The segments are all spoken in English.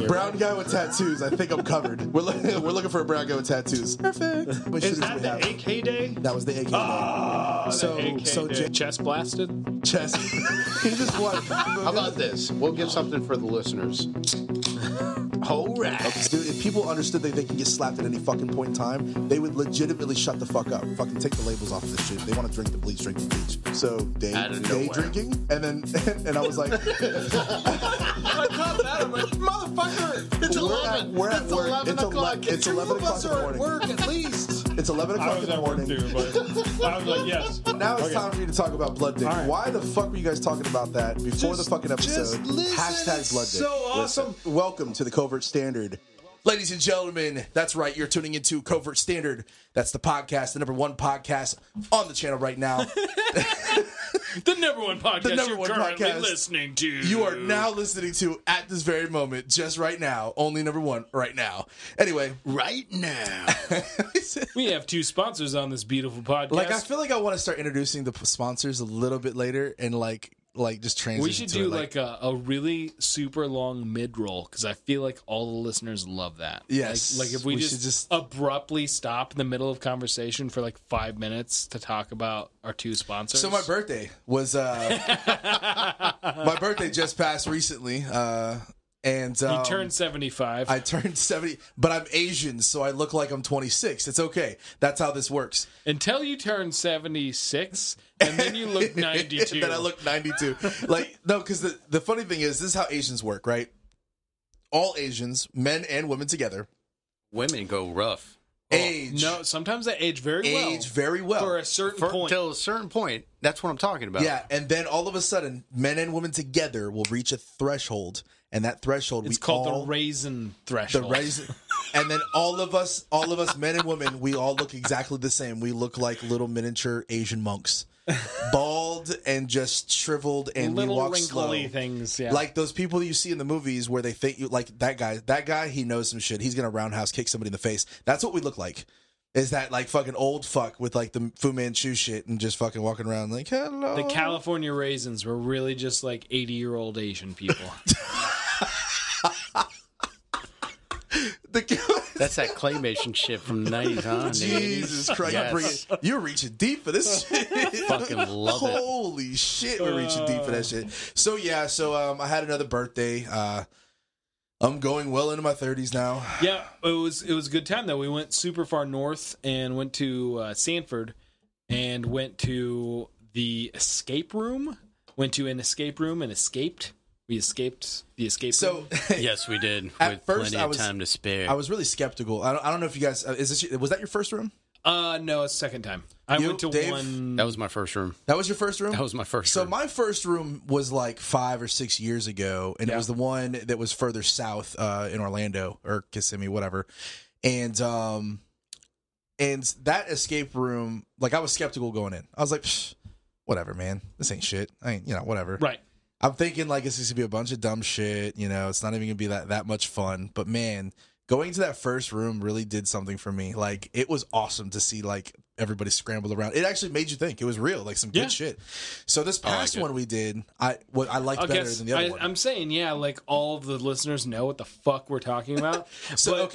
Brown guy with tattoos. I think I'm covered. We're looking for a brown guy with tattoos. Perfect. Is that the AK day? That was the AK day. So chest blasted? Chest. He just won. How about this? We'll give something for the listeners. All right. Dude, if people understood that they can get slapped at any fucking point in time, they would legitimately shut the fuck up. Fucking take the labels off of this shit. They want to drink the bleach, drink the bleach. So day drinking, and I was like, I caught that. I'm like, motherfucker! It's 11. We're at work. It's 11 o'clock in the morning. Work at least. It's 11 o'clock in the morning. Too, but I was like, yes. Now it's time for me to talk about blood dick. Right. Why the fuck were you guys talking about that before the fucking episode? Hashtag blood dick. So awesome. Listen, welcome to the Covert Standard. Ladies and gentlemen, that's right. You're tuning into Covert Standard. That's the podcast, the number one podcast on the channel right now. The number one podcast The number you're one currently podcast listening to. You are now listening to at this very moment, just right now. Only number one right now. Anyway. Right now. We have two sponsors on this beautiful podcast. Like, I feel like I want to start introducing the sponsors a little bit later and like just transition. We should to do it, like a really super long mid-roll because I feel like all the listeners love that. Yes. Like if we should just abruptly stop in the middle of conversation for like 5 minutes to talk about our two sponsors. So my birthday was my birthday just passed recently. And you turned 75. I turned 70, but I'm Asian, so I look like I'm 26. It's okay. That's how this works. Until you turn 76, and then you look 92. Then I look 92. Like, no, because the funny thing is, this is how Asians work, right? All Asians, men and women together. Women go rough. Age. No, sometimes they age very well. Age very well. For a certain point. Till a certain point. That's what I'm talking about. Yeah, and then all of a sudden, men and women together will reach a threshold, and that threshold It's called the raisin threshold. The raisin, and then all of us, men and women, we all look exactly the same. We look like little miniature Asian monks, bald and just shriveled, and little we walk wrinkly slow. things. Yeah, Like those people you see in the movies where they think you like that guy. That guy, he knows some shit. He's gonna roundhouse kick somebody in the face. That's what we look like. Is that like fucking old fuck with like the Fu Manchu shit and just fucking walking around like hello? The California raisins were really just like 80-year-old Asian people. That's that claymation shit from the 90s, huh? Jesus Christ. Yes. You're reaching deep for this shit. Fucking love it. Holy shit, we're reaching deep for that shit. So yeah, I had another birthday. I'm going well into my 30s now. Yeah, it was a good time though. We went super far north and went to Sanford and went to the escape room. Went to an escape room and escaped. We escaped the escape room. Yes, we did. At with first, plenty of time to spare. I was really skeptical. I don't know if you guys was that your first room? No, it's second time. I went to Dave? one. That was my first room. That was your first room? That was my first So room. my first room was like 5 or 6 years ago, and it was the one that was further south in Orlando or Kissimmee, whatever. And that escape room, like I was skeptical going in. I was like, whatever, man. This ain't shit. I ain't, whatever. Right. I'm thinking like it's just gonna be a bunch of dumb shit. It's not even gonna be that much fun. But man, going to that first room really did something for me. Like it was awesome to see like everybody scrambled around. It actually made you think. It was real, like some good shit. So this past one we did, I liked better than the other one. I'm saying, like all of the listeners know what the fuck we're talking about. So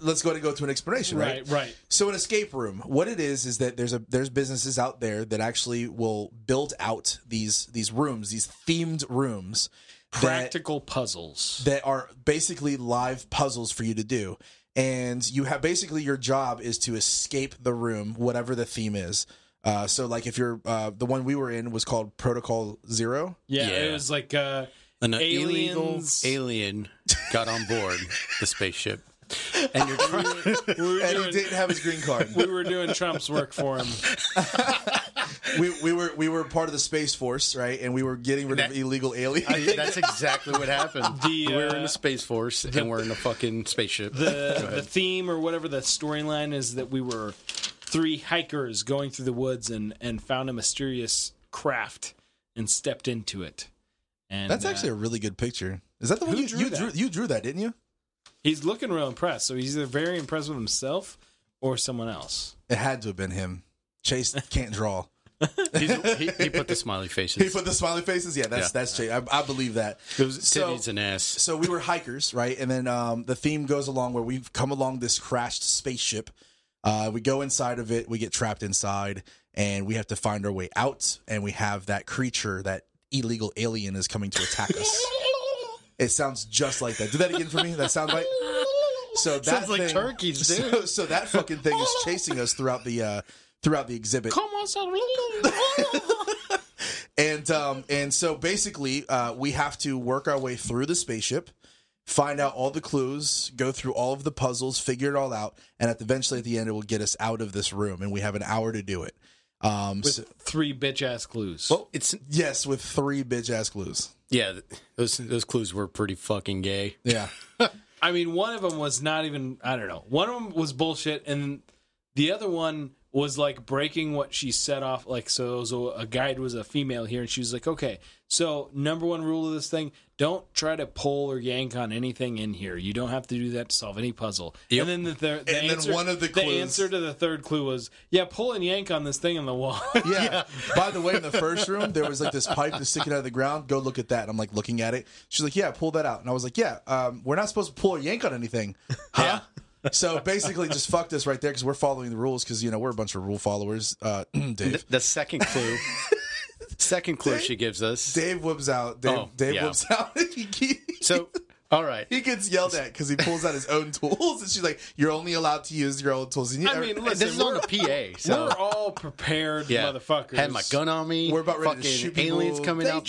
let's go to an explanation, right? Right. So an escape room, what it is that there's businesses out there that actually will build out these rooms, these themed rooms. Practical puzzles. That are basically live puzzles for you to do. And you have basically your job is to escape the room, whatever the theme is. So like if you're the one we were in was called Protocol Zero. Yeah. It was like an illegal alien got on board the spaceship. And you're trying and he didn't have his green card. We were doing Trump's work for him. we were part of the Space Force, right? And we were getting rid of illegal aliens. I think that's exactly what happened. We're in the Space Force and we're in a fucking spaceship. The theme or whatever the storyline is that we were 3 hikers going through the woods and found a mysterious craft and stepped into it. And that's actually a really good picture. Is that the one you drew? You drew that, didn't you? He's looking real impressed. So he's either very impressed with himself or someone else. It had to have been him. Chase can't draw. He put the smiley faces. He put the smiley faces. Yeah, that's Jay. I believe that. It was titties and ass. So we were hikers, right? And then the theme goes along where we've come along this crashed spaceship. We go inside of it. We get trapped inside, and we have to find our way out. And we have that creature, that illegal alien, is coming to attack us. It sounds just like that. Do that again for me. That sound right. So that Sounds like turkeys, dude. So that fucking thing is chasing us throughout the exhibit. Come on, son. And so basically, we have to work our way through the spaceship, find out all the clues, go through all of the puzzles, figure it all out, and eventually at the end, it will get us out of this room, and we have an hour to do it. With 3 bitch ass clues. Well, with 3 bitch ass clues. Yeah, those clues were pretty fucking gay. Yeah. I mean, one of them was not even, I don't know. One of them was bullshit, and the other one was like breaking what she set off. Like, so it was a guide was a female here, and she was like, okay, so number 1 rule of this thing, don't try to pull or yank on anything in here. You don't have to do that to solve any puzzle. Yep. And then the one of the clues, the answer to the 3rd clue was, yeah, pull and yank on this thing on the wall. Yeah. By the way, in the first room, there was like this pipe that's sticking out of the ground. Go look at that. And I'm like looking at it. She's like, yeah, pull that out. And I was like, yeah, we're not supposed to pull or yank on anything. Huh? So basically just fucked us right there because we're following the rules because, we're a bunch of rule followers. Dave. The second clue. She gives us. Dave whips out. Dave whips out. So, all right. He gets yelled at because he pulls out his own tools, and she's like, "You're only allowed to use your own tools." And I mean, listen, this is on the PA. So we're all prepared, motherfuckers. Had my gun on me. We're about ready to fucking shoot aliens people. coming out.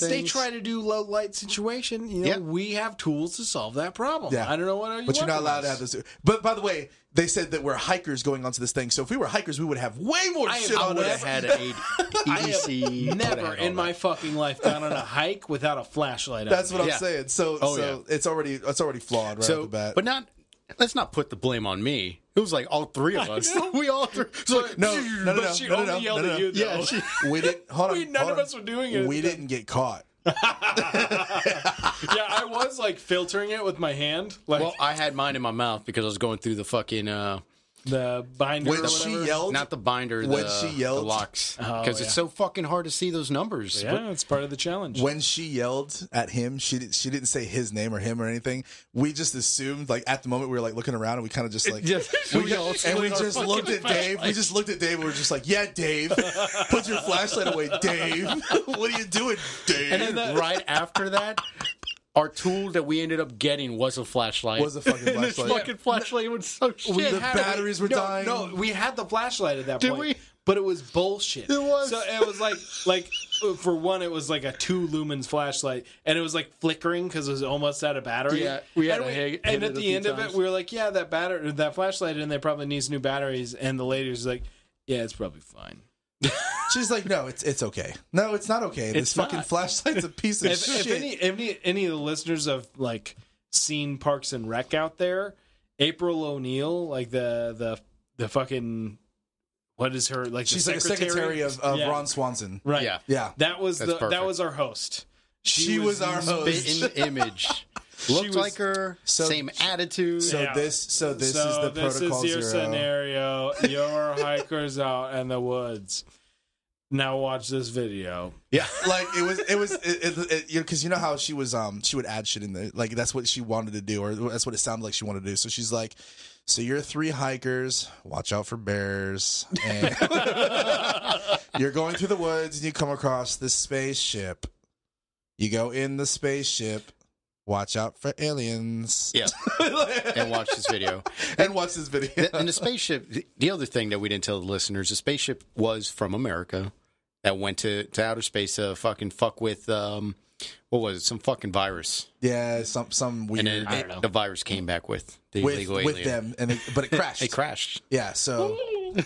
They try to do low light situation. We have tools to solve that problem. Yeah. I don't know what are you. But you're not allowed to have this. But by the way, they said that we're hikers going onto this thing. So if we were hikers, we would have way more shit on would us. have had an EDC. Never in my fucking life gone on a hike without a flashlight on. That's what I'm saying. So it's already flawed right off the bat. But let's not put the blame on me. It was like all 3 of us. We all 3. No. But she only yelled at you, though. Yeah, we didn't. Hold on. None of us were doing it. We didn't get caught. Yeah, I was like filtering it with my hand. Like, well, I had mine in my mouth because I was going through the fucking the binder. When she yelled, not the binder. When she yelled, the locks, because it's so fucking hard to see those numbers. Yeah, it's part of the challenge. When she yelled at him, she didn't say his name or him or anything. We just assumed, like at the moment, we were like looking around and we kind of just like, we just looked at Dave. We just looked at Dave and we were just like, yeah, Dave, put your flashlight away, Dave. What are you doing, Dave? And then right after that, our tool that we ended up getting was a flashlight. Was a fucking And this flashlight. fucking flashlight was so shit. The batteries were dying. No, we had the flashlight at that Did point. we? But it was bullshit. It was. So it was like for one, it was like a 2 lumens flashlight, and it was like flickering because it was almost out of battery. Yeah, we had and to hit and it at a the few end of times. it, we were like, yeah, that flashlight in there probably needs new batteries, and the lady was like, yeah, it's probably fine. She's like, no, it's okay. No, it's not okay. This fucking not. flashlight's a piece of If shit. any of the listeners have like seen Parks and Rec out there, April O'Neil, like the fucking. What is her like? She's the like a secretary of Ron Swanson. Right. Yeah. That was That's that perfect. was our host. She was our host. Spit in the image. Looked like her. Same attitude. So Yeah. this is the protocol This is your 0. scenario. You're hikers out in the woods. Now watch this video. Yeah, like it was because you know how she was she would add shit in there, like that's what she wanted to do, or that's what it sounded like she wanted to do. So she's like, so you're 3 hikers, watch out for bears, and you're going through the woods and you come across this spaceship. You go in the spaceship, watch out for aliens. Yeah. And watch this video. And watch this video. And the spaceship, the other thing that we didn't tell the listeners, the spaceship was from America that went to outer space to fucking fuck with, what was it, some fucking virus. Yeah, some weird. And then the virus came back with the illegal with alien. them, but it crashed. It crashed. Yeah, so I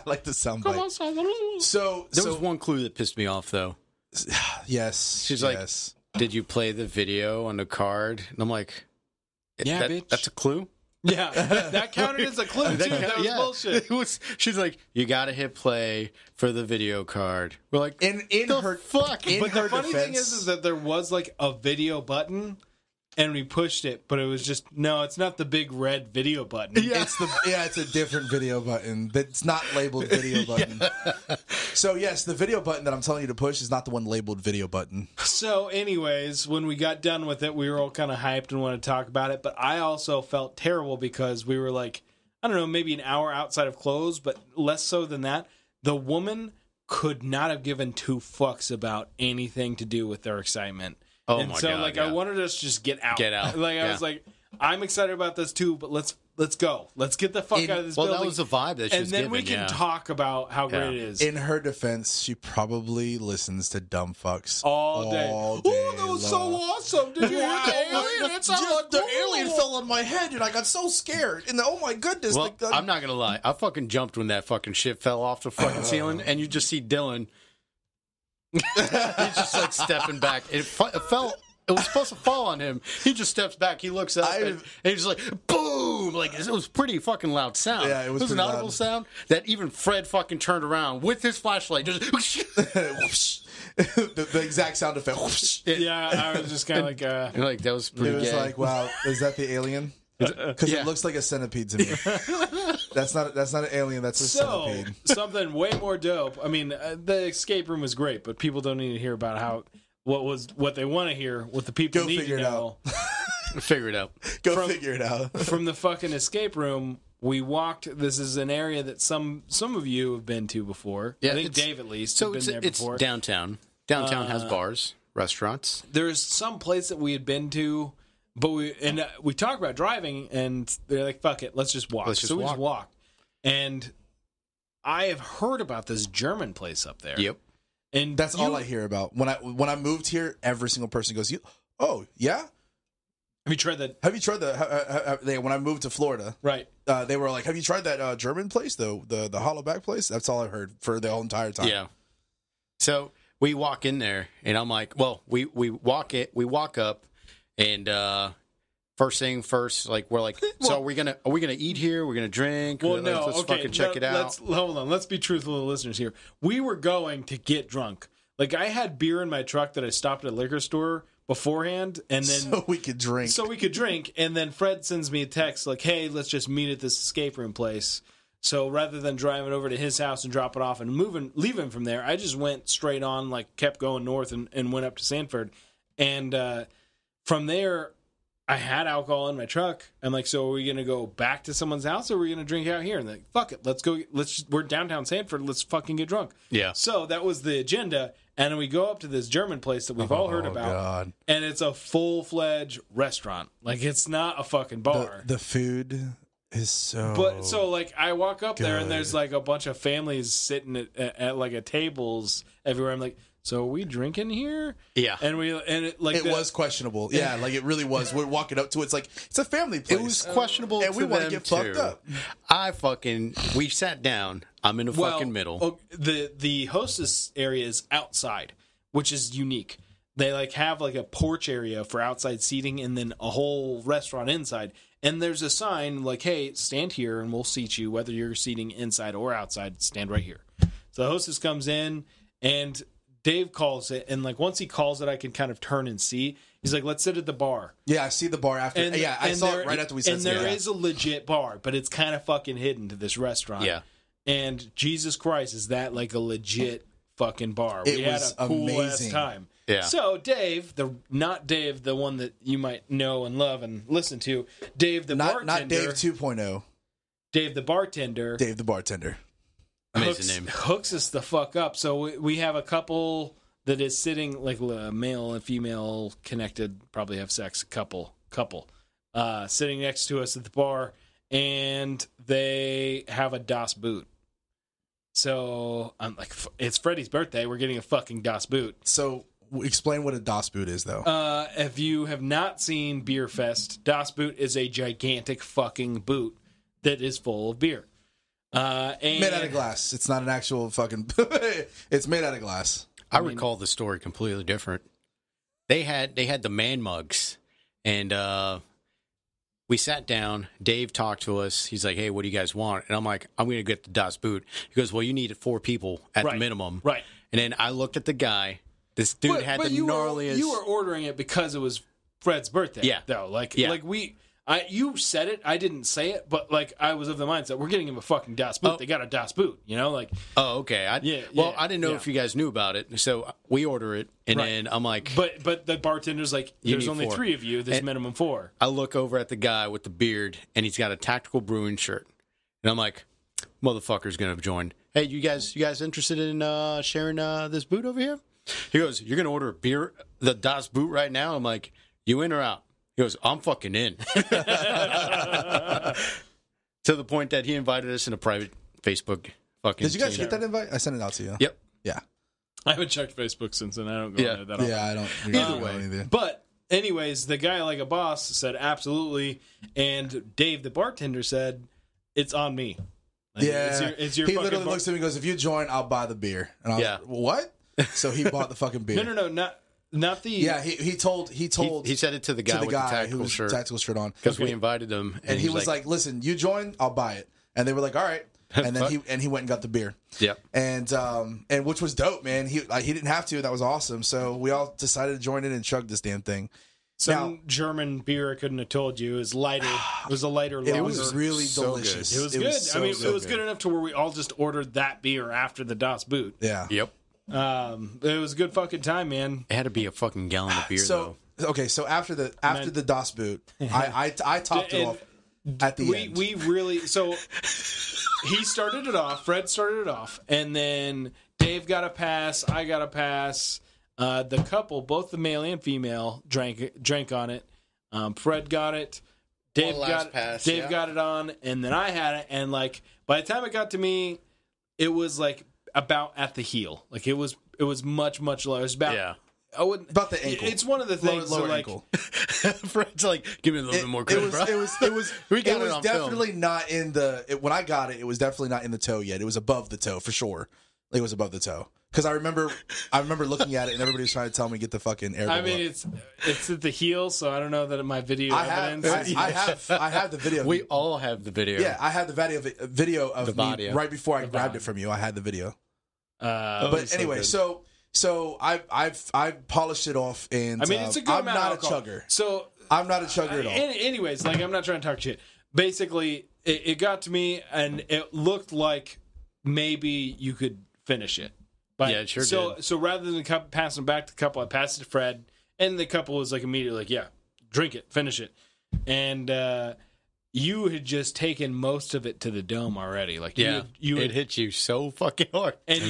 like the soundbite. So There was one clue that pissed me off, though. yes, She's like, did you play the video on the card? And I'm like, Yeah, bitch. That's a clue? Yeah, that counted as a clue too. That was bullshit. She's like, you got to hit play for the video card. We're like, in the her fuck. in But her the funny defense, thing is that there was like a video button, and we pushed it, but it was just no. It's not the big red video button. Yeah. It's a different video button that's not labeled video button. So yes, the video button that I'm telling you to push is not the one labeled video button. So, anyways, when we got done with it, we were all kind of hyped and wanted to talk about it. But I also felt terrible because we were like, I don't know, maybe an hour outside of close, but less so than that. The woman could not have given two fucks about anything to do with their excitement. Oh and my so, God, like, yeah. I wanted us to just get out. Get out. Like, I Yeah. was like, I'm excited about this too, but let's go. Let's get the fuck out of this building. That was the vibe that she and was then giving, we can yeah. talk about how great it is. In her defense, she probably listens to dumb fucks All day. Oh, that was so awesome. Did you hear the alien? It sounded like the alien fell on my head, and I got so scared. And oh my goodness! Well, I'm not gonna lie. I fucking jumped when that fucking shit fell off the fucking ceiling, and you just see Dillon. He's just like stepping back. It fell. It was supposed to fall on him. He just steps back. He looks up, and he's just like, boom! Like, it was pretty fucking loud sound. Yeah, it was an pretty audible loud. sound that even Fred fucking turned around with his flashlight. Just the exact sound effect. Yeah, I was just kind of like, like that was pretty. It was gay. like, wow, is that the alien? Because Yeah. it looks like a centipede to me. That's not an alien. That's a centipede. something way more dope. I mean, the escape room was great, but people don't need to hear about what they want to hear. What the people Go need figure to it know. Figure it out. Go figure it out. From the fucking escape room, we walked. This is an area that some of you have been to before. Yeah, I think it's- Dave at least So has been there it's before. downtown. Downtown has bars, restaurants. There's some place that we had been to, but we talked about driving, and they're like, "Fuck it, let's just walk." Let's just so we just walk. walked, and I have heard about this German place up there. Yep. And That's all I hear about. When I moved here, every single person goes, "You? Oh, yeah? Have you tried that? Have you tried when I moved to Florida, Right. they were like, "Have you tried that German place, the hollow back place?" That's all I heard for the whole entire time. Yeah. So we walk in there, and I'm like, well, we walk up, and first thing first, like we're like, so are we gonna eat here? We're gonna drink? Well, Like, no. let's Okay. fucking check it out. Hold on. Let's be truthful to the listeners here. We were going to get drunk. Like, I had beer in my truck that I stopped at a liquor store beforehand, and then So we could drink. so we could drink. And then Fred sends me a text like, "Hey, let's just meet at this escape room place." So rather than driving over to his house and drop it off and leaving from there, I just went straight on, like kept going north and went up to Sanford. And from there, I had alcohol in my truck. I'm like, so are we going to go back to someone's house or are we going to drink out here? And they're like, fuck it. Let's go. We're downtown Sanford. Let's fucking get drunk. Yeah. So that was the agenda. And then we go up to this German place that we've all heard about. God. And it's a full-fledged restaurant. Like, it's not a fucking bar. The food is so. But so like I walk up there and good. there's like a bunch of families sitting at like a tables everywhere. I'm like, so are we drinking here? Yeah. And it was questionable. Yeah, like it really was. We're walking up to it. It's like it's a family place. It was questionable, and we want to get fucked up. We sat down. I'm in the fucking middle. The hostess area is outside, which is unique. They like have like a porch area for outside seating and then a whole restaurant inside. And there's a sign like, hey, stand here and we'll seat you, whether you're seating inside or outside, stand right here. So the hostess comes in and Dave calls it. And like once he calls it, I can kind of turn and see. He's like, let's sit at the bar. Yeah, I see the bar after. I saw it right after we said and there is a legit bar, but it's kind of fucking hidden to this restaurant. Yeah. And Jesus Christ, is that like a legit fucking bar? It We had was a cool ass amazing. time. Yeah. So Dave, not Dave, the one that you might know and love and listen to, Dave the bartender. Not Dave 2.0. Dave the bartender. Dave the bartender. Amazing name. Hooks us the fuck up. So we have a couple that is sitting like a male and female connected, probably have sex, couple, sitting next to us at the bar, and they have a Das Boot. So I'm like, it's Freddy's birthday. We're getting a fucking Das Boot. So explain what a Das Boot is, though. If you have not seen Beer Fest, Das Boot is a gigantic fucking boot that is full of beer. And Made out of glass. It's not an actual fucking. It's made out of glass. I recall the story completely different. They had the man mugs, and we sat down. Dave talked to us. He's like, "Hey, what do you guys want?" And I'm like, "I'm going to get the Das Boot." He goes, "Well, you need 4 people at the minimum." Right. And then I looked at the guy. This dude had the gnarliest. You were ordering it because it was Fred's birthday. Yeah. Though, like Yeah. you said it. I didn't say it, but like I was of the mindset we're getting him a fucking Das Boot. Oh. They got a Das Boot. You know, like. Oh, okay. I didn't know if you guys knew about it, so we order it, and then I'm like, but the bartender's like, there's only 4. 3 of you. There's minimum 4. I look over at the guy with the beard, and he's got a Tactical Brewing shirt, and I'm like, motherfucker's gonna join. Hey, you guys interested in sharing this boot over here? He goes, you're gonna order a beer, the Das Boot right now? I'm like, you in or out? He goes, I'm fucking in. To the point that he invited us in a private Facebook fucking. Did you guys team. get that invite? I sent it out to you. Yep. Yeah. I haven't checked Facebook since then. I don't go on there that often. Yeah, I don't. Either way. Either. But anyways, the guy like a boss said absolutely, and Dave, the bartender, said it's on me. Like, Yeah, it's your he fucking literally looks at me and goes, "If you join, I'll buy the beer." And I was like, "What?" So he bought the fucking beer. No, not the. Yeah, he told He said it to the guy with the who tactical was shirt tactical shirt on because we invited him, and he was like, "Listen, you join, I'll buy it." And they were like, "All right." And then he went and got the beer. Yep. And which was dope, man. He didn't have to. That was awesome. So we all decided to join in and chug this damn thing. Some German beer I couldn't have told you. It was lighter. It was a lighter lager. It was really so delicious. It was good. so, I mean, so it was good enough to where we all just ordered that beer after the Das Boot. Yeah. Yep. It was a good fucking time, man. It had to be a fucking gallon of beer, So okay, so after the Das Boot, I topped it And off at the end. We really so he started it off. Fred started it off, and then Dave got a pass. I got a pass. The couple, both the male and female, drank on it. Fred got it. Dave got it on, and then I had it. And like by the time it got to me, it was like about at the heel. Like it was much lower. It was about I wouldn't about the ankle. It's one of the things. Lower like, ankle. Fred's like, give me a little bit more credit, bro. It was We got it it was on definitely film. not in the when I got it. It was definitely not in the toe yet. It was above the toe for sure. It was above the toe because I remember looking at it and everybody was trying to tell me get the fucking air. I mean, up. it's at the heel, so I don't know that my video I evidence. have the video. We all have the video. Yeah, I had the video of The me video. right before I grabbed it from you. I had the video. But anyway, good. so I've polished it off, and I mean, it's a good I'm amount not of alcohol. a chugger. So I'm not a chugger at all. Anyways, like I'm not trying to talk shit. Basically, it got to me, and it looked like maybe you could finish it. But Yeah, it sure did. So rather than passing back to the couple, I passed it to Fred, and the couple was like immediately like, "Yeah, drink it, finish it," and you had just taken most of it to the dome already. Like Yeah, you it had, hit you so fucking hard. and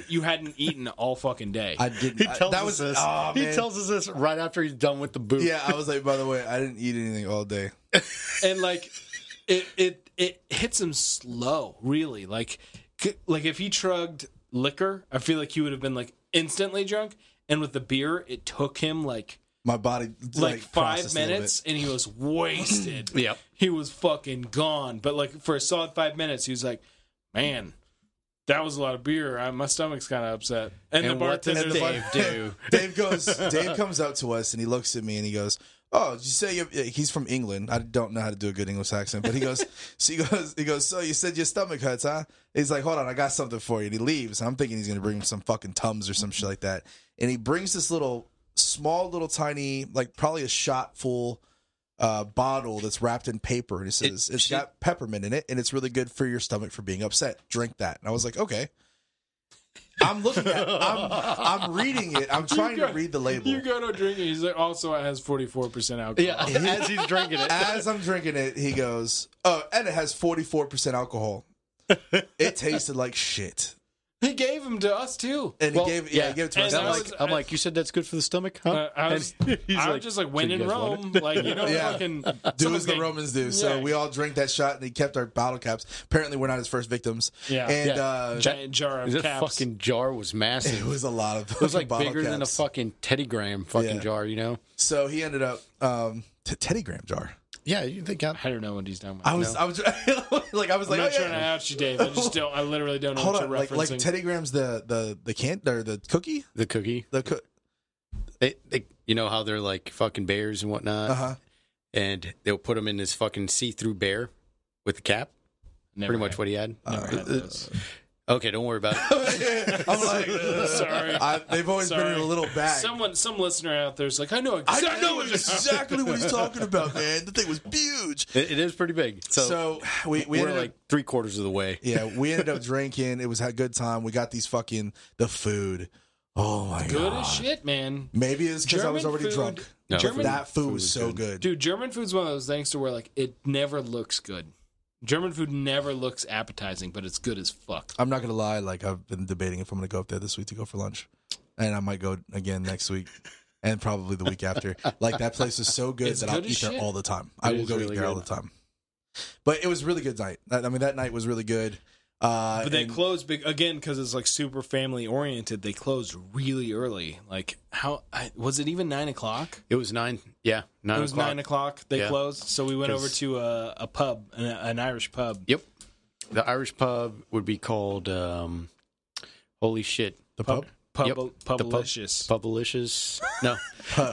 you hadn't eaten all fucking day. I didn't. He tells that us was this. Oh, He man. tells us this right after he's done with the boot. Yeah, I was like, by the way, I didn't eat anything all day. And like it hits him slow, really. Like if he chugged liquor, I feel like he would have been like instantly drunk. And with the beer, it took him like My body like 5 processed a little minutes, bit. and he was wasted. Yep. He was fucking gone. But like for a solid 5 minutes, he was like, "Man, that was a lot of beer. My stomach's kind of upset." And the what does bartender's Dave like, do? Dave comes up to us and he looks at me and he goes, "Oh, did you say he's from England?" I don't know how to do a good English accent, but he goes, "So you said your stomach hurts, huh?" He's like, "Hold on, I got something for you." And he leaves. I'm thinking he's gonna bring me some fucking Tums or some shit like that. And he brings this small little tiny, like probably a shot full bottle that's wrapped in paper, and it says it's got peppermint in it, and it's really good for your stomach for being upset. Drink that. And I was like, okay. I'm looking at I'm reading it. I'm trying to read the label. You go to drink it. He's like, also, it has 44% alcohol. Yeah, as he's drinking it. As I'm drinking it, he goes, "Oh, and it has 44% alcohol." It tasted like shit. He gave them to us too. And he gave it to us. And I'm like, you said that's good for the stomach, huh? I was just like, when "So you in guys want Rome, like, you know, Yeah. fucking Do as someone's the getting- Romans do. So Yeah. we all drank that shot, and he kept our bottle caps. Apparently, we're not his first victims. Yeah. And giant jar of That caps. fucking jar was massive. it was a lot of. It was like bottle bigger than a caps. fucking Teddy Graham fucking Yeah. jar, you know? So he ended up Teddy Graham jar. Yeah, you think I don't know what he's talking about. I was like, I'm oh, not trying to yeah. out you, Dave. I just don't. I literally don't know Hold what on, you're like referencing. Teddy Graham's the can or the cookie, the cookie? the They you know how they're like fucking bears and whatnot? And they'll put him in this fucking see-through bear with the cap. Never Pretty much had- what he had. Never had those. Okay, don't worry about it. I'm like, Sorry. they've always been in a little bag. Some listener out there's like, I know exactly what he's talking about, man. The thing was huge. It is pretty big. So we we're ended like up, 3/4 of the way. yeah, we ended up drinking. It was a good time. We got these the food. Oh my god, good as shit, man. Maybe it's because I was German already food- drunk. No, German That food was was so good. good. Dude, German food's one of those things to where like it never looks good. German food never looks appetizing, but it's good as fuck. I'm not gonna lie. Like I've been debating if I'm gonna go up there this week to go for lunch, and I might go again next week, and probably the week after. Like that place is so good It's that good I'll as eat there shit. all the time. I will is go really eat there all good. the time. But it was a really good night. I mean, that night was really good. But they and- closed big again because it's like super family oriented. They closed really early. Like was it even 9 o'clock? It was 9. Yeah, 9 It was o'clock. 9 o'clock. They Yeah. closed, so we went over 'Cause- to a pub, an Irish pub. Yep. The Irish pub would be called holy shit. the pub. Yep. Publicious. Publicious. No.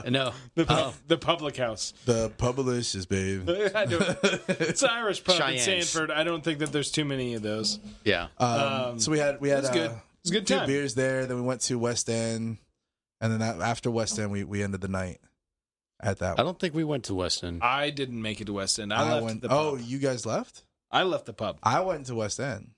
No. The public house. The Publicious, babe. It's an Irish pub in Cheyennes. Sanford. I don't think that there's too many of those. Yeah. So we had It was good. It was a good two time. beers there. Then we went to West End, and then after West End, we ended the night at that. I don't think we went to West End. I didn't make it to West End. I left went. the pub. Oh, you guys left? I left the pub. I went to West End.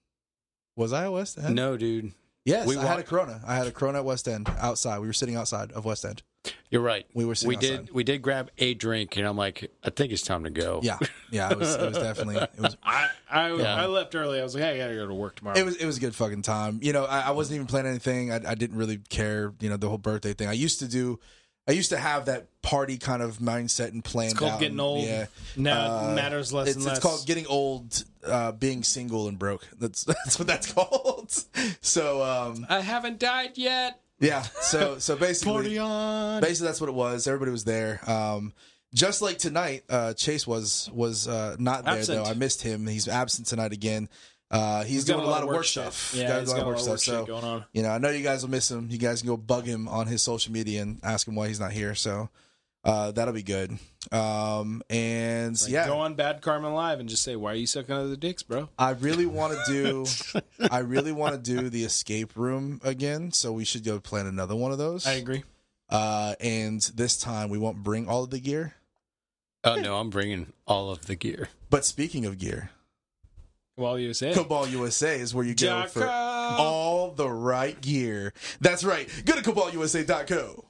Was I at West End? No, dude. Yes, We I had a walked- Corona. I had a Corona at West End outside. We were sitting outside of West End. You're right. We were sitting outside. We did grab a drink, and I'm like, I think it's time to go. Yeah. It was definitely I left early. I was like, hey, I gotta go to work tomorrow. it was a good fucking time. You know, I wasn't even planning anything. I didn't really care. You know, the whole birthday thing. I used to have that party kind of mindset and planned It's called out. getting old. Yeah. Now it matters less and less. It's called getting old, being single and broke. That's what that's called. So I haven't died yet. yeah. So basically, Party on. basically that's what it was. Everybody was there. Just like tonight, Chase was not there Absent. though. I missed him. He's absent tonight again. He's got doing a lot of work shit. stuff. Yeah, He's he's got a lot of work So shit going on. you know, I know you guys will miss him. You guys can go bug him on his social media and ask him why he's not here. So that'll be good. And Like, yeah, go on Bad Karma Live and just say, "Why are you sucking other dicks, bro?" I really want to do the escape room again. So we should go plan another one of those. I agree. And this time we won't bring all of the gear. Oh, no, I'm bringing all of the gear. But speaking of gear, While you say, Cabal USA is where you go Jocko. for all the right gear. That's right. Go to cabalusa.co.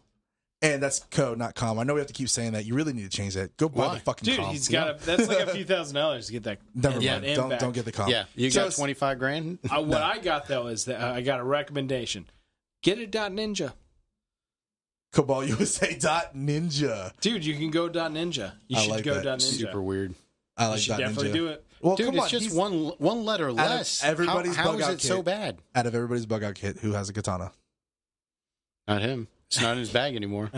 And that's co, not com. I know we have to keep saying that. You really need to change that. Go buy Why? the fucking dude, com. he's got that's like a few $1,000s to get that. Never Yeah, mind. and back. Don't get the com. Yeah, you So got 25 grand? What I got though is that I got a recommendation. Get a .ninja, cabalusa.ninja. dude. You can go .ninja. You I should like go that. .ninja. Super weird. I You like should that definitely ninja. do it. Well, Dude, come it's on. just He's one letter of less. everybody's how bug is out it so kit. bad? out of everybody's bug out kit who has a katana. Not him. It's not in his bag anymore.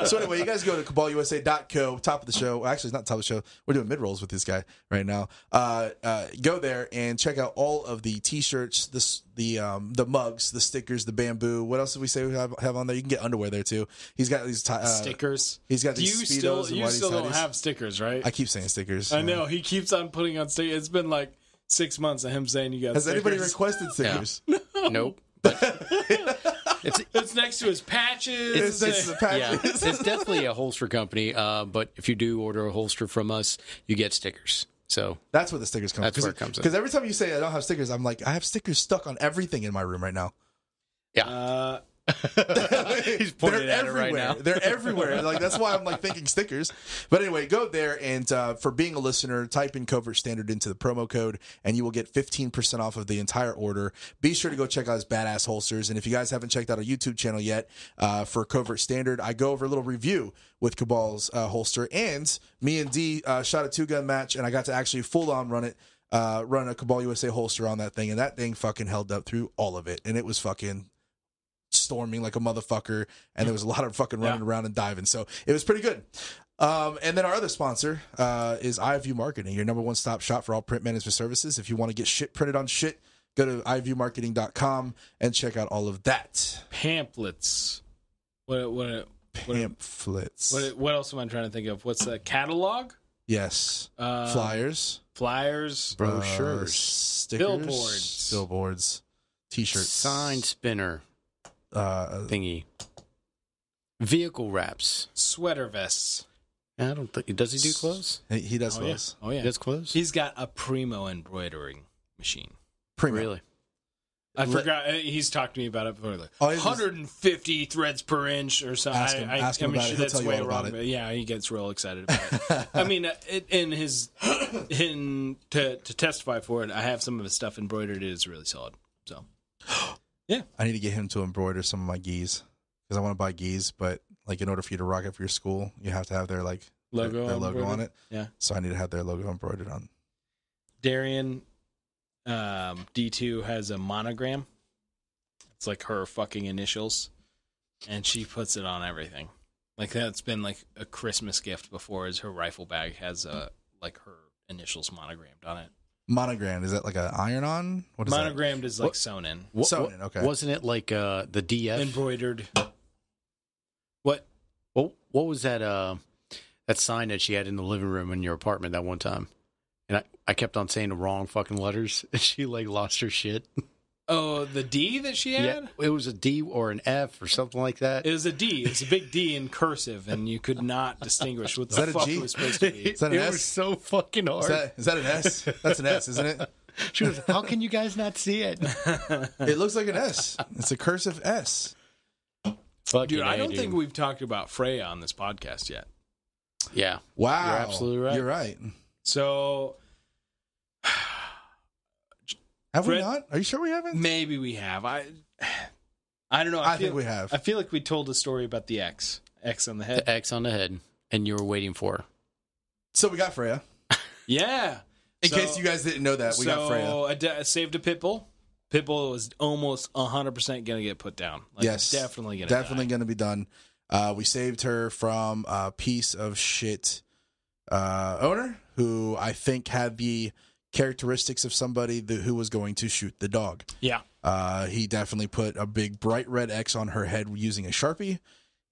So anyway, you guys go to cabalusa.co, top of the show. Well, actually, it's not top of the show. We're doing mid-rolls with this guy right now. Go there and check out all of the T-shirts, the mugs, the stickers, the bamboo. What else did we say we have on there? You can get underwear there, too. He's got these Stickers. He's got You these still Speedos and you whitey still don't tighties. have stickers, right? I keep saying stickers. I know he keeps on putting on stickers. It's been like 6 months of him saying you got. Has stickers. anybody requested stickers? Nope. It's next to his patches. It's the Yeah, patches. it's definitely a holster company. But if you do order a holster from us, you get stickers. So That's where the stickers come. That's where it comes in. Because every time you say I don't have stickers, I'm like, I have stickers stuck on everything in my room right now. yeah, he's They're pointing at it everywhere. right now. They're everywhere. Like that's why I'm like thinking stickers. But anyway, go there and for being a listener, type in Covert Standard into the promo code, and you will get 15% off of the entire order. Be sure to go check out his badass holsters. And if you guys haven't checked out our YouTube channel yet for Covert Standard, I go over a little review with Cabal's holster, and me and D shot a 2-gun match, and I got to actually full on run a Cabal USA holster on that thing, and that thing fucking held up through all of it, and it was fucking storming like a motherfucker, and there was a lot of fucking running around and diving, so it was pretty good. And then our other sponsor is iView Marketing, your number one stop shop for all print management services. If you want to get shit printed on shit, go to iviewmarketing.com and check out all of that. Pamphlets. Pamphlets. What else am I trying to think of? What's the catalog? Yes. Flyers. flyers, brochures, stickers, billboards, t-shirts, sign spinner, thingy, vehicle wraps, sweater vests. I don't think. Does he do clothes? He does clothes. Oh yeah, He does clothes. He's got a primo embroidering machine. Primo. Really? I forgot. He's talked to me about it before. Like, Oh, 150 threads per inch or something. Ask him about it. He'll tell you all about it. But yeah, he gets real excited about it. I mean, to testify for it, I have some of his stuff embroidered. It is really solid. So, yeah. I need to get him to embroider some of my gis because I want to buy gis, but like in order for you to rock it for your school, you have to have their like their logo on it. Yeah. So I need to have their logo embroidered on. Darian, D2 has a monogram. It's like her fucking initials, and she puts it on everything. Like that's been like a Christmas gift before. Is her rifle bag has like her initials monogrammed on it. Monogram, is that like an iron-on? What is Monogrammed that? is like sewn in. Sewn in, okay. Wasn't it like the DF Embroidered. What? What was that? That sign that she had in the living room in your apartment that one time, and I kept on saying the wrong fucking letters. She like lost her shit. Oh, the D that she had? Yeah, it was a D or an F or something like that. It was a D. It's a big D in cursive, and you could not distinguch what the that a fuck G? it was supposed to be. Is that an It S? was so fucking hard. Is that an S? That's an S, isn't it? She was, how can you guys not see it? It looks like an S. It's a cursive S. Dude, I don't think we've talked about Freya on this podcast yet. Yeah. Wow. You're absolutely right. You're right. So, Have we Fred- not? Are you sure we haven't? maybe we have. I don't know. I think we have. I feel like we told a story about the X on the head. The X on the head, and you were waiting for her. So we got Freya. Yeah. In case you guys didn't know that, we got Freya. I saved a Pitbull. Pitbull was almost 100% going to get put down. Like, Yes. definitely going to Definitely going to be done. We saved her from a piece of shit owner who I think had the characteristics of somebody who was going to shoot the dog. Yeah. He definitely put a big bright red X on her head using a Sharpie,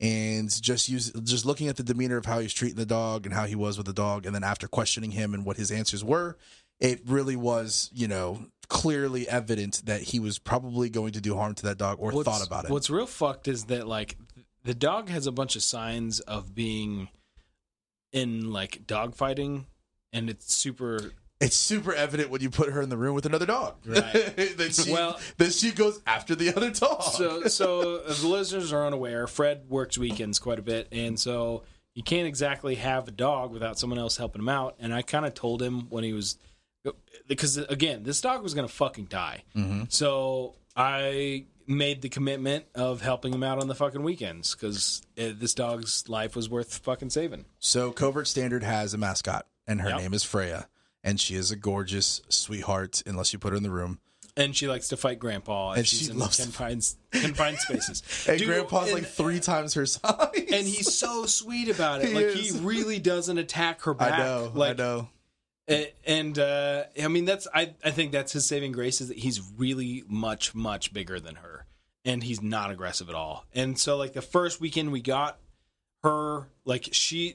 and just looking at the demeanor of how he's treating the dog and how he was with the dog, and then after questioning him and what his answers were, it really was, clearly evident that he was probably going to do harm to that dog or thought about it. What's real fucked is that like the dog has a bunch of signs of being in like dog fighting, and it's super evident when you put her in the room with another dog. Right. that she goes after the other dog. So the listeners are unaware, Fred works weekends quite a bit, and so you can't exactly have a dog without someone else helping him out. And I kind of told him when he was, because again, this dog was going to fucking die. Mm-hmm. So I made the commitment of helping him out on the fucking weekends because this dog's life was worth fucking saving. So Covert Standard has a mascot, and her Yep. name is Freya. And she is a gorgeous sweetheart, unless you put her in the room. And she likes to fight Grandpa, and she's in confined spaces. And Dude, Grandpa's like 3 times her size. And he's so sweet about it. He really doesn't attack her back. I know. And I mean, I think that's his saving grace is that he's really much, much bigger than her. And he's not aggressive at all. And so, like, the first weekend we got her, like,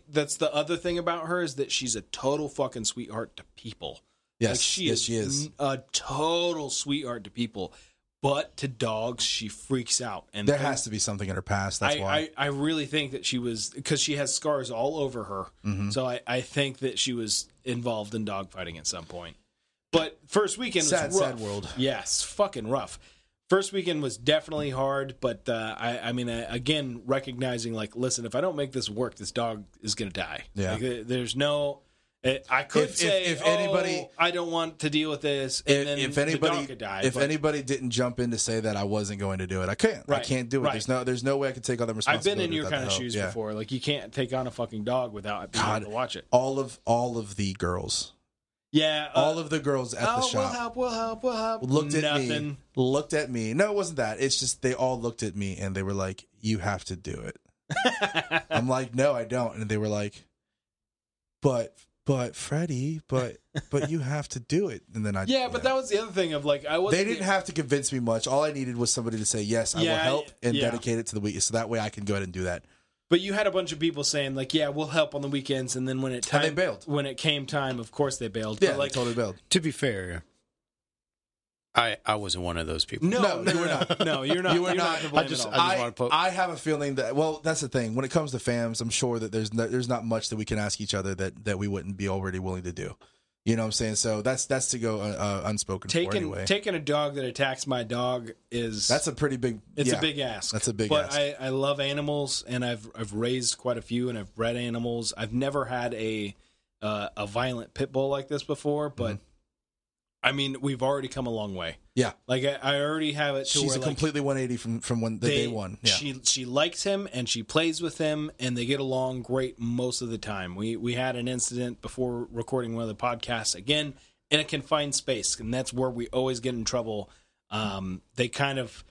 that's the other thing about her is that she's a total fucking sweetheart to people. Yes, like, she is a total sweetheart to people. But to dogs, she freaks out. And there has to be something in her past. That's why. I really think that she was, because she has scars all over her. Mm-hmm. So I think that she was involved in dogfighting at some point. But first weekend was rough. Sad world. Yes, fucking rough. First weekend was definitely hard, but I mean, again, recognizing, like, listen, if I don't make this work, this dog is going to die. Yeah. Like, there's no... I could say, if anybody, I don't want to deal with this, and then if the dog anybody, could die. if but anybody didn't jump in to say that I wasn't going to do it, I can't. I Right, can't do it. right. There's no way I could take on the I've responsibility. been in your without kind of the help. shoes Yeah. before. Like, you can't take on a fucking dog without being able to watch it. All of the girls. Yeah, all of the girls at the shop We'll help. looked at Nothing. me. No, it wasn't that. It's just they all looked at me and they were like, "You have to do it." I'm like, "No, I don't." And they were like, "But Freddy, but you have to do it." And then but that was the other thing of, like, I wasn't. They didn't have to convince me much. All I needed was somebody to say, "Yes, I will help," and dedicate it to the week, so that way I can go ahead and do that. But you had a bunch of people saying like, "Yeah, we'll help on the weekends," and then when it And they bailed. When it came time, of course they bailed. Yeah, But like, they totally bailed. To be fair, I wasn't one of those people. no, you were not. No, you're not. You were You're not. not to blame I just- at all. I wanna put- I have a feeling that, well, that's the thing. When it comes to fams, I'm sure that there's not much that we can ask each other that we wouldn't be already willing to do. You know what I'm saying? So that's to go unspoken for anyway. Taking a dog that attacks my dog is That's a pretty big. it's yeah, a big ask. That's a big but ask. I love animals, and I've raised quite a few, and I've bred animals. I've never had a violent pit bull like this before, but I mean, we've already come a long way. Yeah. Like I already have it to She's where a like, completely 180 from when the day one. Yeah. She likes him and she plays with him and they get along great most of the time. We had an incident before recording one of the podcasts again in a confined space, and that's where we always get in trouble. They kind of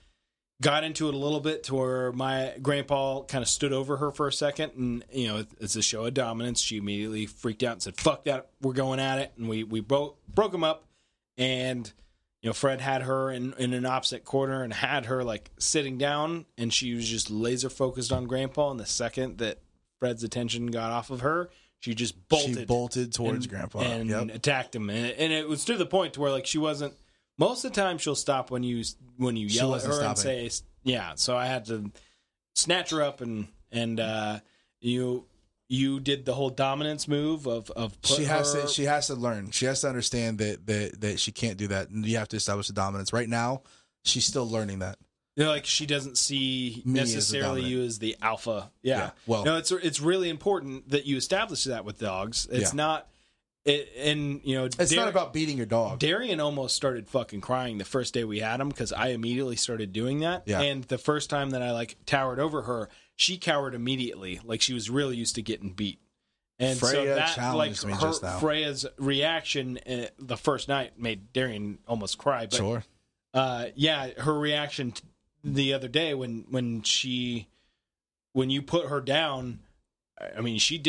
got into it a little bit to where my grandpa kind of stood over her for a second, and you know, it's a show of dominance. She immediately freaked out and said, "Fuck that, we're going at it," and we broke him up. And you know, Fred had her in an opposite corner and had her like sitting down, and she was just laser focused on Grandpa. And the second that Fred's attention got off of her, she just bolted. She bolted towards Grandpa and attacked him. And it was to the point to where like she wasn't. Most of the time, she'll stop when you yell at her and say, "Yeah." So I had to snatch her up and you did the whole dominance move of she has to learn. She has to understand that she can't do that, and you have to establish the dominance. Right now, she's still learning that. You know, like she doesn't see Me necessarily as you as the alpha. Yeah. Well, no, it's really important that you establish that with dogs. It's not. And you know, it's not about beating your dog. Darian almost started fucking crying the first day we had him because I immediately started doing that. Yeah. And the first time that I like towered over her, she cowered immediately, like she was really used to getting beat. And Freya so that challenged me just now. Freya's reaction the first night made Darian almost cry. But, Sure. Yeah, her reaction the other day when you put her down. I mean, she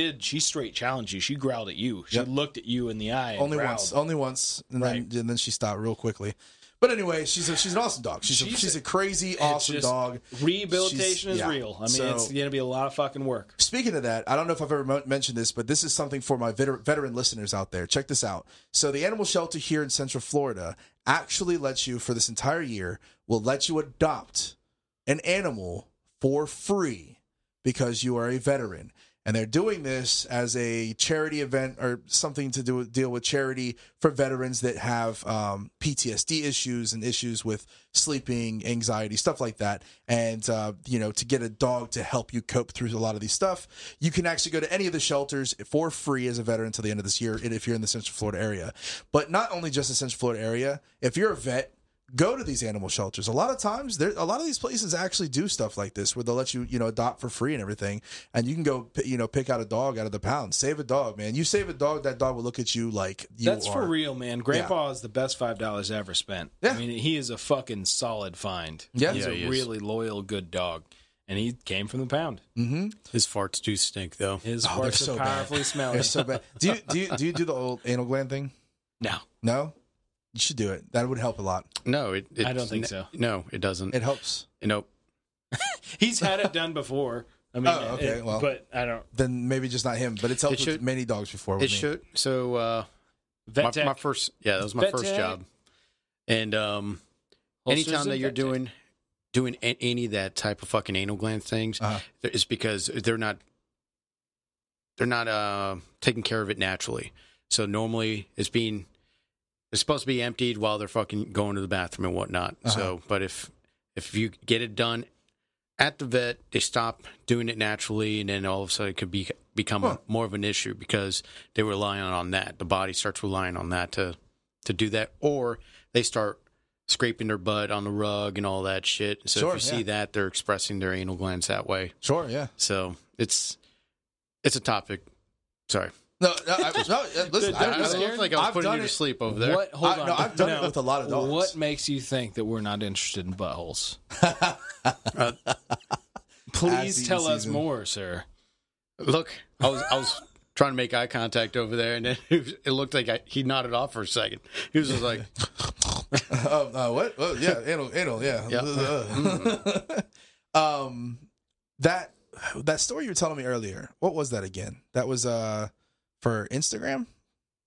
straight challenged you. She growled at you. She looked at you in the eye. And Only growled. once, and Right. then she stopped real quickly. But anyway, she's an awesome dog. She's a crazy awesome dog. Rehabilitation is real. I mean, it's going to be a lot of fucking work. Speaking of that, I don't know if I've ever mentioned this, but this is something for my veteran listeners out there. Check this out. So the animal shelter here in Central Florida actually lets you, for this entire year, will let you adopt an animal for free because you are a veteran. And they're doing this as a charity event or something to deal with charity for veterans that have PTSD issues and issues with sleeping, anxiety, stuff like that. And, to get a dog to help you cope through a lot of these stuff, you can actually go to any of the shelters for free as a veteran until the end of this year if you're in the Central Florida area. But not only just the Central Florida area, if you're a vet, go to these animal shelters. A lot of times, a lot of these places actually do stuff like this, where they'll let you, adopt for free and everything, and you can go, pick out a dog out of the pound. Save a dog, man. You save a dog, that dog will look at you like you That's for real, man. Grandpa is the best $5 ever spent. Yeah. I mean, he is a fucking solid find. Yeah. He's he a is. really loyal, good dog. And he came from the pound. Mm-hmm. His farts do stink, though. His they're farts so are bad. powerfully smelly. They're so bad. Do you do the old anal gland thing? No, No, you should do it. That would help a lot. No, I don't think so. No, it doesn't. It helps. Nope. he's had it done before. I mean, Oh, okay, well. but I don't. Then maybe just not him, but it's helped It with should- many dogs before. With It me. should. So, Vet tech. my first, that was my Vet first tech. job. And Holsters anytime and that you're vet tech. doing any of that type of fucking anal gland things, Uh-huh. it's because they're not taking care of it naturally. So normally it's supposed to be emptied while they're fucking going to the bathroom and whatnot. Uh-huh. So, but if you get it done at the vet, they stop doing it naturally, and then all of a sudden it could become more of an issue because they rely on that. The body starts relying on that to do that, or they start scraping their butt on the rug and all that shit. So Sure, if you see that, they're expressing their anal glands that way. Sure, yeah. So it's a topic. Sorry. No, listen. I looked like I was I've putting done you to it. sleep over there. What? Hold on. No, I've done it Now, with a lot of dogs. What makes you think that we're not interested in buttholes? As Please the tell us season- more, sir. Look, I was trying to make eye contact over there, and then it looked like he nodded off for a second. He was just like, What? Oh, yeah, anal, yeah. Yeah. That that story you were telling me earlier. What was that again? That was for Instagram,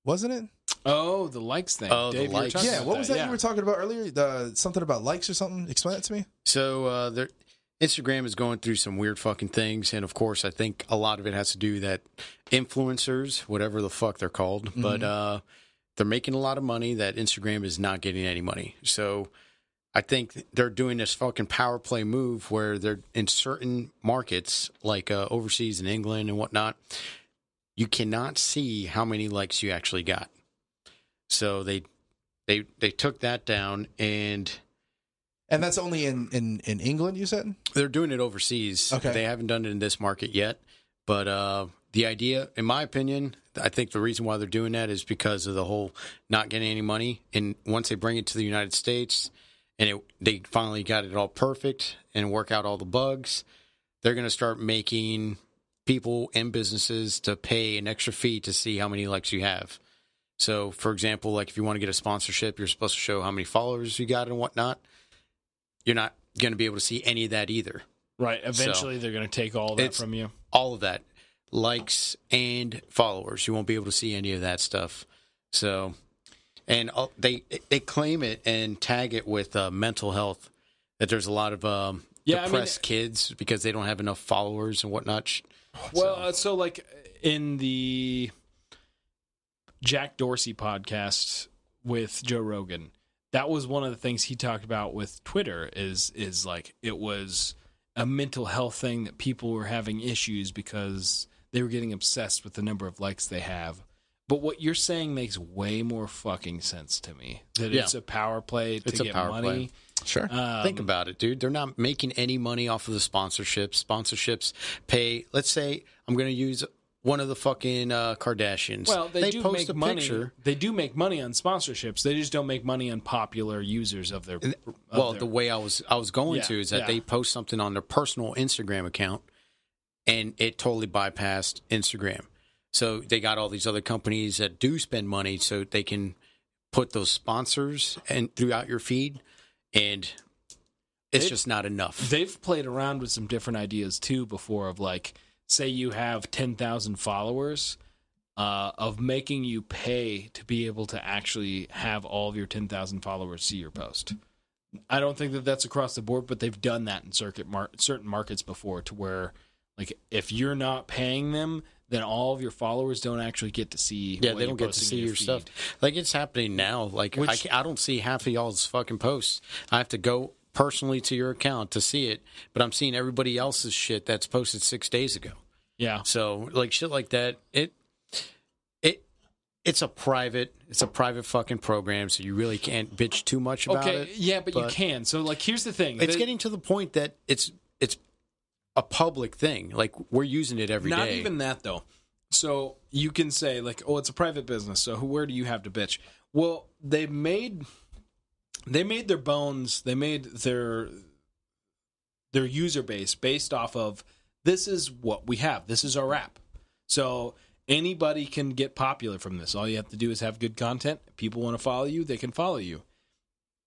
wasn't it? Oh, the likes thing. Oh, the Dave, you were likes. talking Yeah. about What was that yeah. you were talking about earlier? Something about likes or something. Explain it to me. So Instagram is going through some weird fucking things, and of course, I think a lot of it has to do that influencers, whatever the fuck they're called, but they're making a lot of money that Instagram is not getting any money. So I think they're doing this fucking power play move where they're in certain markets, like overseas in England and whatnot, you cannot see how many likes you actually got. So they took that down, and that's only in England, you said? they're doing it overseas. Okay. They haven't done it in this market yet. But the idea, in my opinion, I think the reason why they're doing that is because of the whole not getting any money. And once they bring it to the United States and they finally got it all perfect and work out all the bugs, they're going to start making people and businesses to pay an extra fee to see how many likes you have. So, for example, like if you want to get a sponsorship, you're supposed to show how many followers you got and whatnot. You're not going to be able to see any of that either. Right. Eventually, they're going to take all that from you. All of that. Likes and followers. You won't be able to see any of that stuff. So, and they claim it and tag it with mental health, that there's a lot of depressed kids because they don't have enough followers and whatnot. Well, so like in the Jack Dorsey podcast with Joe Rogan, that was one of the things he talked about with Twitter is like it was a mental health thing that people were having issues because they were getting obsessed with the number of likes they have. But what you're saying makes way more fucking sense to me. That it's a power play to get money. Sure. Think about it, dude. They're not making any money off of the sponsorships. Sponsorships pay. Let's say I'm going to use one of the fucking Kardashians. Well, they do post make a money. picture. They do make money on sponsorships. They just don't make money on popular users of their. The way I was going to is that they post something on their personal Instagram account, and it totally bypassed Instagram. So they got all these other companies that do spend money so they can put those sponsors and throughout your feed, and it's just not enough. They've played around with some different ideas too before of like, say you have 10,000 followers, of making you pay to be able to actually have all of your 10,000 followers see your post. I don't think that that's across the board, but they've done that in certain markets before to where, like, if you're not paying them, then all of your followers don't actually get to see. Yeah, they don't get to see your stuff. Like, it's happening now. Like, I don't see half of y'all's fucking posts. I have to go personally to your account to see it, but I'm seeing everybody else's shit that's posted 6 days ago. Yeah. So, like, shit like that, it's a private fucking program, so you really can't bitch too much about it. Yeah, but you can. So, like, here's the thing. It's getting to the point that it's a public thing. Like, we're using it every day. Not even that, though. So you can say, like, oh, it's a private business, so where do you have to bitch? Well, they made their bones, they made their user base based off of, this is what we have. This is our app. So anybody can get popular from this. All you have to do is have good content. If people want to follow you, they can follow you.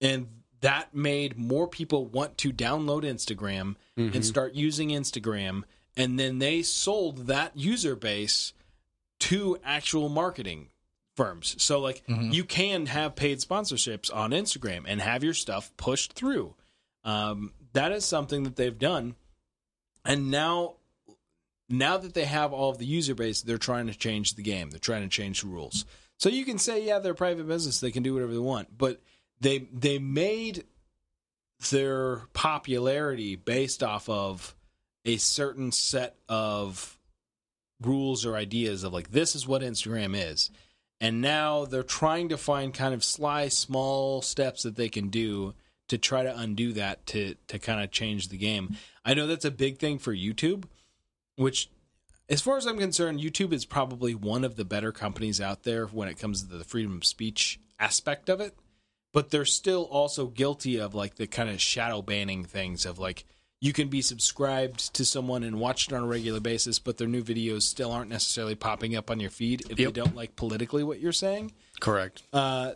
And that made more people want to download Instagram and start using Instagram. And then they sold that user base to actual marketing firms. So, like, you can have paid sponsorships on Instagram and have your stuff pushed through. That is something that they've done. And now that they have all of the user base, they're trying to change the game. They're trying to change the rules. So you can say, yeah, they're a private business. They can do whatever they want. But they made their popularity based off of a certain set of rules or ideas of, like, this is what Instagram is. And now they're trying to find kind of sly, small steps that they can do to try to undo that, to kind of change the game. I know that's a big thing for YouTube, which, as far as I'm concerned, YouTube is probably one of the better companies out there when it comes to the freedom of speech aspect of it. But they're still also guilty of, like, the kind of shadow banning things of, like, you can be subscribed to someone and watch it on a regular basis, but their new videos still aren't necessarily popping up on your feed if you don't like politically what you're saying. Correct.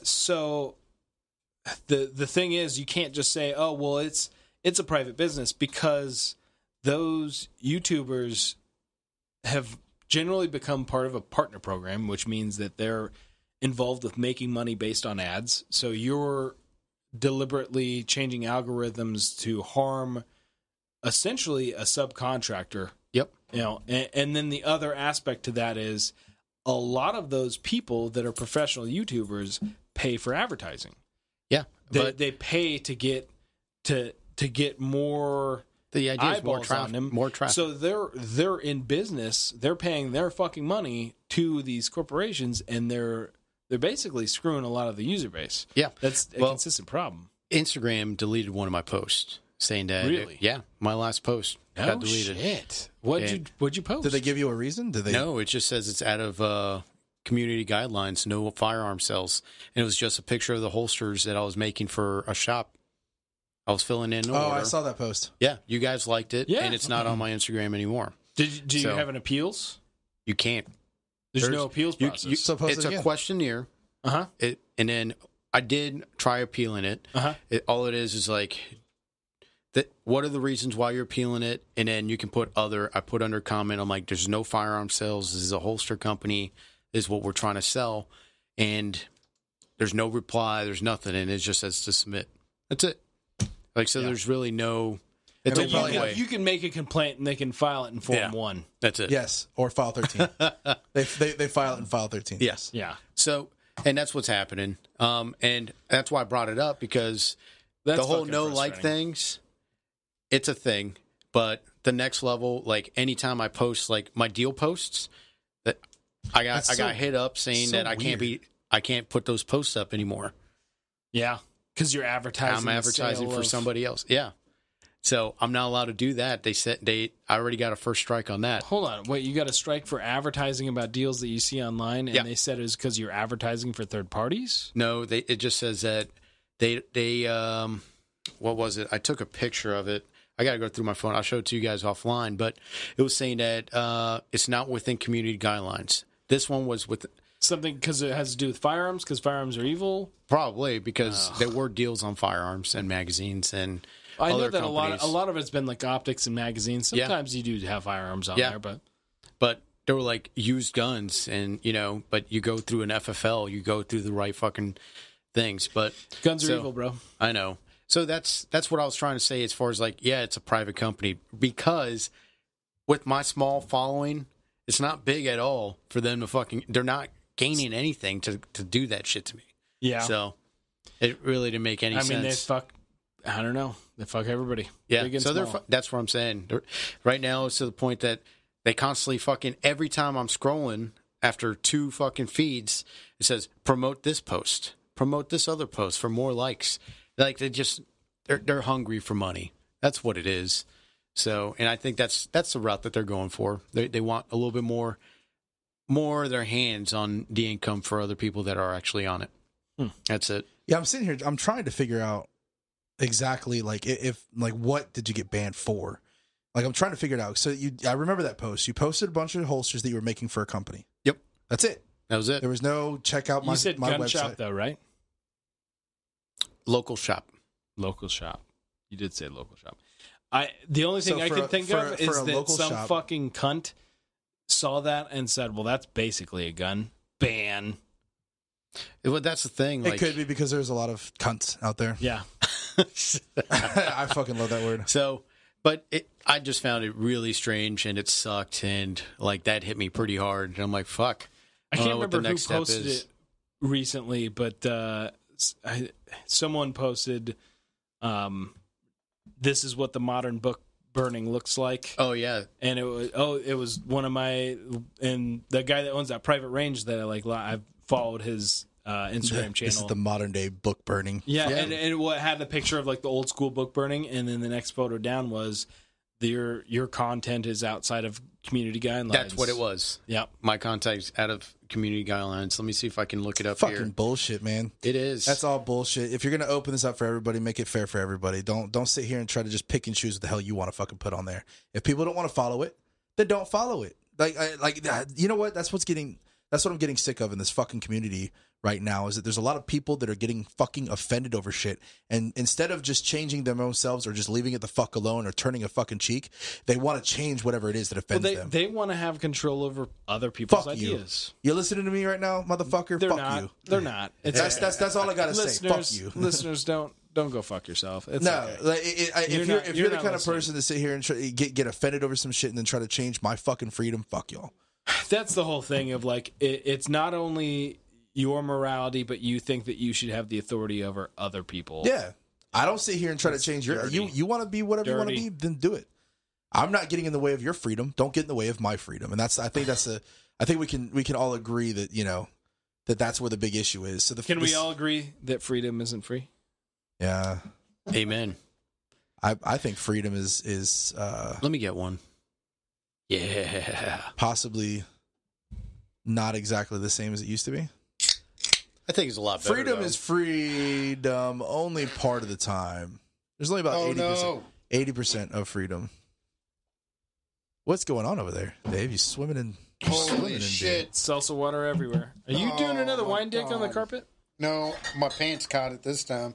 So the thing is, you can't just say, oh, well, it's a private business, because those YouTubers have generally become part of a partner program, which means that they're involved with making money based on ads. So you're deliberately changing algorithms to harm essentially a subcontractor. Yep. And then the other aspect to that is a lot of those people that are professional YouTubers pay for advertising. Yeah. They pay to get more. The idea is more traffic. More traffic. So they're in business. They're paying their fucking money to these corporations, and they're basically screwing a lot of the user base. Yeah, that's a consistent problem. Instagram deleted one of my posts saying that. Really? Yeah, my last post got deleted. Shit. What'd you post? Did they give you a reason? Did they? No, it just says it's out of community guidelines. No firearm sales, and it was just a picture of the holsters that I was making for a shop. I was filling in an order. I saw that post. Yeah, you guys liked it, Yeah. and it's not on my Instagram anymore. Do you have an appeals? You can't. There's no appeals process. So post It's it a again. questionnaire. And then I did try appealing it. All it is like that. What are the reasons why you're appealing it? And then you can put other. I put under comment. I'm like, there's no firearm sales. This is a holster company. This is what we're trying to sell, and there's no reply. There's nothing, and it just says to submit. That's it. Like, so there's really no. It's And a one way. You can make a complaint and they can file it in Form 1. That's it. Yes, or file 13. they file it in file 13. Yes. Yeah. So, and that's what's happening. And that's why I brought it up, because That's the whole fucking no like frustrating. things, it's a thing. But the next level, like anytime I post like my deal posts, that I got hit up saying that I can't put those posts up anymore. Yeah. Because you're advertising. I'm advertising for somebody else. Yeah. So I'm not allowed to do that. I already got a first strike on that. Hold on. Wait, you got a strike for advertising about deals that you see online, and Yeah. they said it was because you're advertising for third parties? No, it just says that they what was it? I took a picture of it. I got to go through my phone. I'll show it to you guys offline, but it was saying that it's not within community guidelines. This one was with Something because it has to do with firearms, because firearms are evil? probably because there were deals on firearms and magazines and I know other that companies. a lot of it's been like optics and magazines. Yeah. Sometimes you do have firearms on Yeah. there, but they were like used guns, and but you go through an FFL, you go through the right fucking things. But guns are so- evil, bro. I know. So that's what I was trying to say as far as like, yeah, it's a private company, because with my small following, it's not big at all for them to they're not gaining anything to do that shit to me. Yeah. So it really didn't make any sense. I mean, they fuck, I don't know. They fuck everybody. Yeah. Big and So small. that's what I'm saying. Right now, it's to the point that they constantly fucking, every time I'm scrolling after 2 fucking feeds, it says promote this post, promote this other post for more likes. Like they're hungry for money. That's what it is. So, and I think that's the route that they're going for. They want a little bit more of their hands on the income for other people that are actually on it. That's it. Yeah, I'm sitting here. I'm trying to figure out exactly like if like what did you get banned for? Like I'm trying to figure it out. So I remember that post. You posted a bunch of holsters that you were making for a company. Yep. That's it. That was it. There was no check out my You said my gun website. shop, though, right? Local shop. Local shop. You did say local shop. The only thing So I for can a- think for of a- is for a that local some shop- fucking cunt saw that and said, well, that's basically a gun. Ban. Well, that's the thing. It Like, could be because there's a lot of cunts out there. Yeah. I fucking love that word. So, but I just found it really strange, and it sucked, and like that hit me pretty hard. And I'm like, fuck. I don't can't know what the remember who next step posted is. it recently, but someone posted, this is what the modern book burning looks like. Oh yeah, And it was one of my, and the guy that owns that private range that I've followed his Instagram channel. This is the modern day book burning. Yeah, and what had the picture of like the old school book burning, and then the next photo down was your content is outside of community guidelines. that's what it was. Yep. My contact's out of community guidelines. Let me see if I can look it up Fucking here. bullshit, man. It is. That's all bullshit. If you're gonna open this up for everybody, make it fair for everybody. Don't sit here and try to just pick and choose what the hell you want to fucking put on there. If people don't want to follow it, then don't follow it. You know what? That's what's getting. That's what I'm getting sick of in this fucking community right now, is that there's a lot of people that are getting fucking offended over shit, and instead of just changing their own selves or just leaving it the fuck alone or turning a fucking cheek, they want to change whatever it is that offends them. They want to have control over other people's ideas. You listening to me right now, motherfucker? They're Fuck not. you. They're not. That's all I gotta say. Fuck you. Listeners, don't go fuck yourself. It's no, okay. like, if you're the kind of person to sit here and get offended over some shit and then try to change my fucking freedom, fuck y'all. That's the whole thing of like it's not only your morality, but you think that you should have the authority over other people. Yeah, I don't sit here and try to change your. You want to be whatever you want to be, then do it. I'm not getting in the way of your freedom. Don't get in the way of my freedom, and I think we can all agree that that's where the big issue is. So can we all agree that freedom isn't free? Yeah. Amen. I think freedom is let me get one. Yeah. Possibly not exactly the same as it used to be. I think it's a lot better. Freedom is freedom only part of the time. There's only about 80% of freedom. What's going on over there, Dave? You swimming in Holy shit. Salsa water everywhere. Are you doing another wine dick on the carpet? No, my pants caught it this time.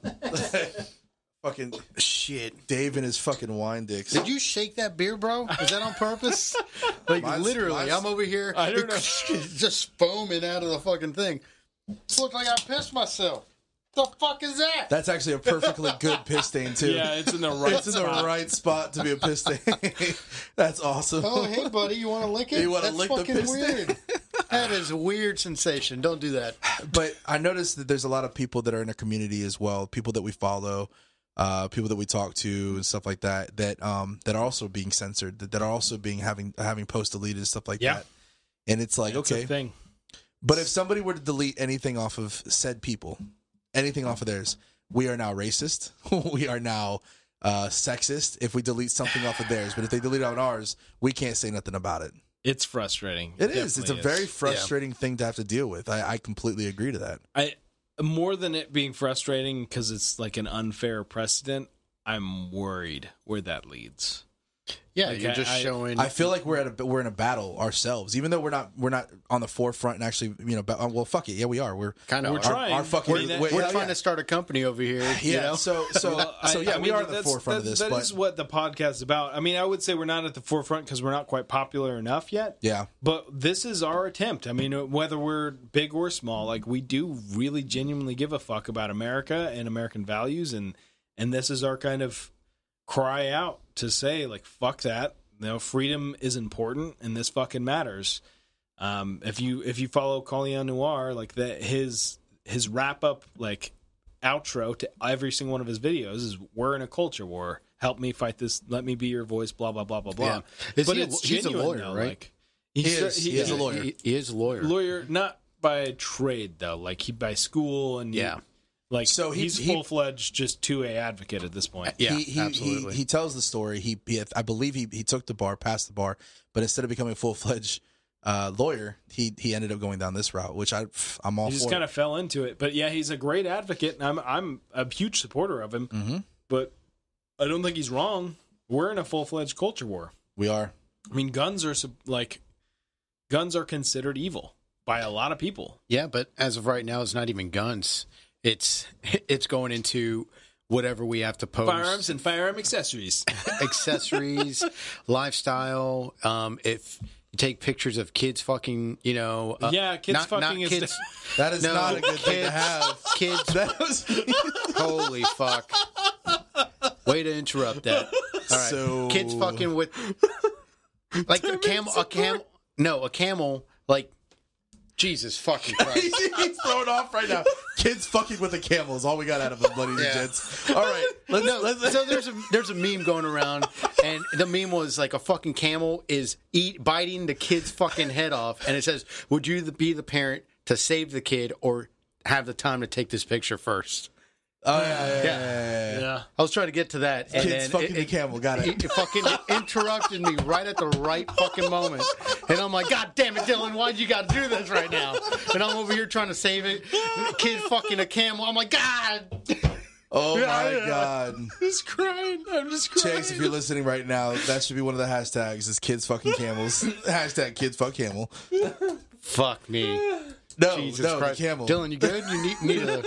Fucking shit. Dave and his fucking wine dicks. Did you shake that beer, bro? Is that on purpose? Like, literally, I'm over here. I don't know. Just foaming out of the fucking thing. This looks like I pissed myself. The fuck is that? That's actually a perfectly good piss stain, too. Yeah, it's in the right It's in the right spot to be a piss stain. That's awesome. Oh, hey, buddy, you want to lick it? You want to That's lick the fucking piss weird. stain? That is a weird sensation. Don't do that. But I noticed that there's a lot of people that are in a community as well, people that we follow, people that we talk to and stuff like that, that are also being censored, that are also having posts deleted and stuff like that. And it's like, It's okay. a thing. But if somebody were to delete anything off of said people, anything off of theirs, we are now racist. We are now sexist if we delete something off of theirs. But if they delete on ours, we can't say nothing about it. It's frustrating. It is. It's a very frustrating thing to have to deal with. I completely agree to that. More than it being frustrating because it's like an unfair precedent, I'm worried where that leads. Yeah, Like, you're just showing. I feel like we're in a battle ourselves, even though we're not on the forefront and actually, well, fuck it, yeah, we are. We're kind of. We're trying. Our fucking. We're trying to start a company over here. Yeah. You know? So we are at the forefront of this. That is what the podcast is about. I mean, I would say we're not at the forefront because we're not quite popular enough yet. Yeah. But this is our attempt. I mean, whether we're big or small, like we do really genuinely give a fuck about America and American values, and this is our kind of cry out to say, like, fuck that. Freedom is important, and this fucking matters. If you follow Collier Noir, like that, his wrap up, like outro to every single one of his videos is, "We're in a culture war. Help me fight this. Let me be your voice." Blah blah blah blah blah. Yeah. But He's a lawyer, though, right? Like, He is a lawyer. He is a lawyer. Lawyer, not by trade though. Like he by school and Yeah. Like, so he's full-fledged just 2A advocate at this point. Yeah, absolutely. He tells the story. I believe he took the bar, passed the bar, but instead of becoming a full-fledged lawyer, he ended up going down this route, which I'm all for. He just kind of fell into it. But yeah, he's a great advocate, and I'm a huge supporter of him. Mm-hmm. But I don't think he's wrong. We're in a full-fledged culture war. We are. I mean, guns are considered evil by a lot of people. Yeah, but as of right now, it's not even guns. It's going into whatever we have to post. Firearms and firearm accessories. Accessories, lifestyle. If you take pictures of kids fucking, yeah, kids fucking is kids. That is not a good thing to have. Kids. That was Holy fuck. Way to interrupt that. All right. So kids fucking with like a camel, like Jesus fucking Christ. He's thrown off right now. Kids fucking with a camel is all we got out of him, ladies and gents. All right. So there's a meme going around, and the meme was like a fucking camel is biting the kid's fucking head off, and it says, "Would you be the parent to save the kid or have the time to take this picture first?" Oh yeah. I was trying to get to that, and Kids then fucking the camel. Got it. It fucking interrupted me right at the right fucking moment, and I'm like, God damn it, Dillon, why'd you got to do this right now? And I'm over here trying to save it. Kid fucking a camel. I'm like, God. Oh my God. I'm just crying. Chase, if you're listening right now, that should be one of the hashtags is kids fucking camels. Hashtag kids fuck camel. Fuck me. No, Jesus no, Christ. the camel. Dylan, you good? You need a...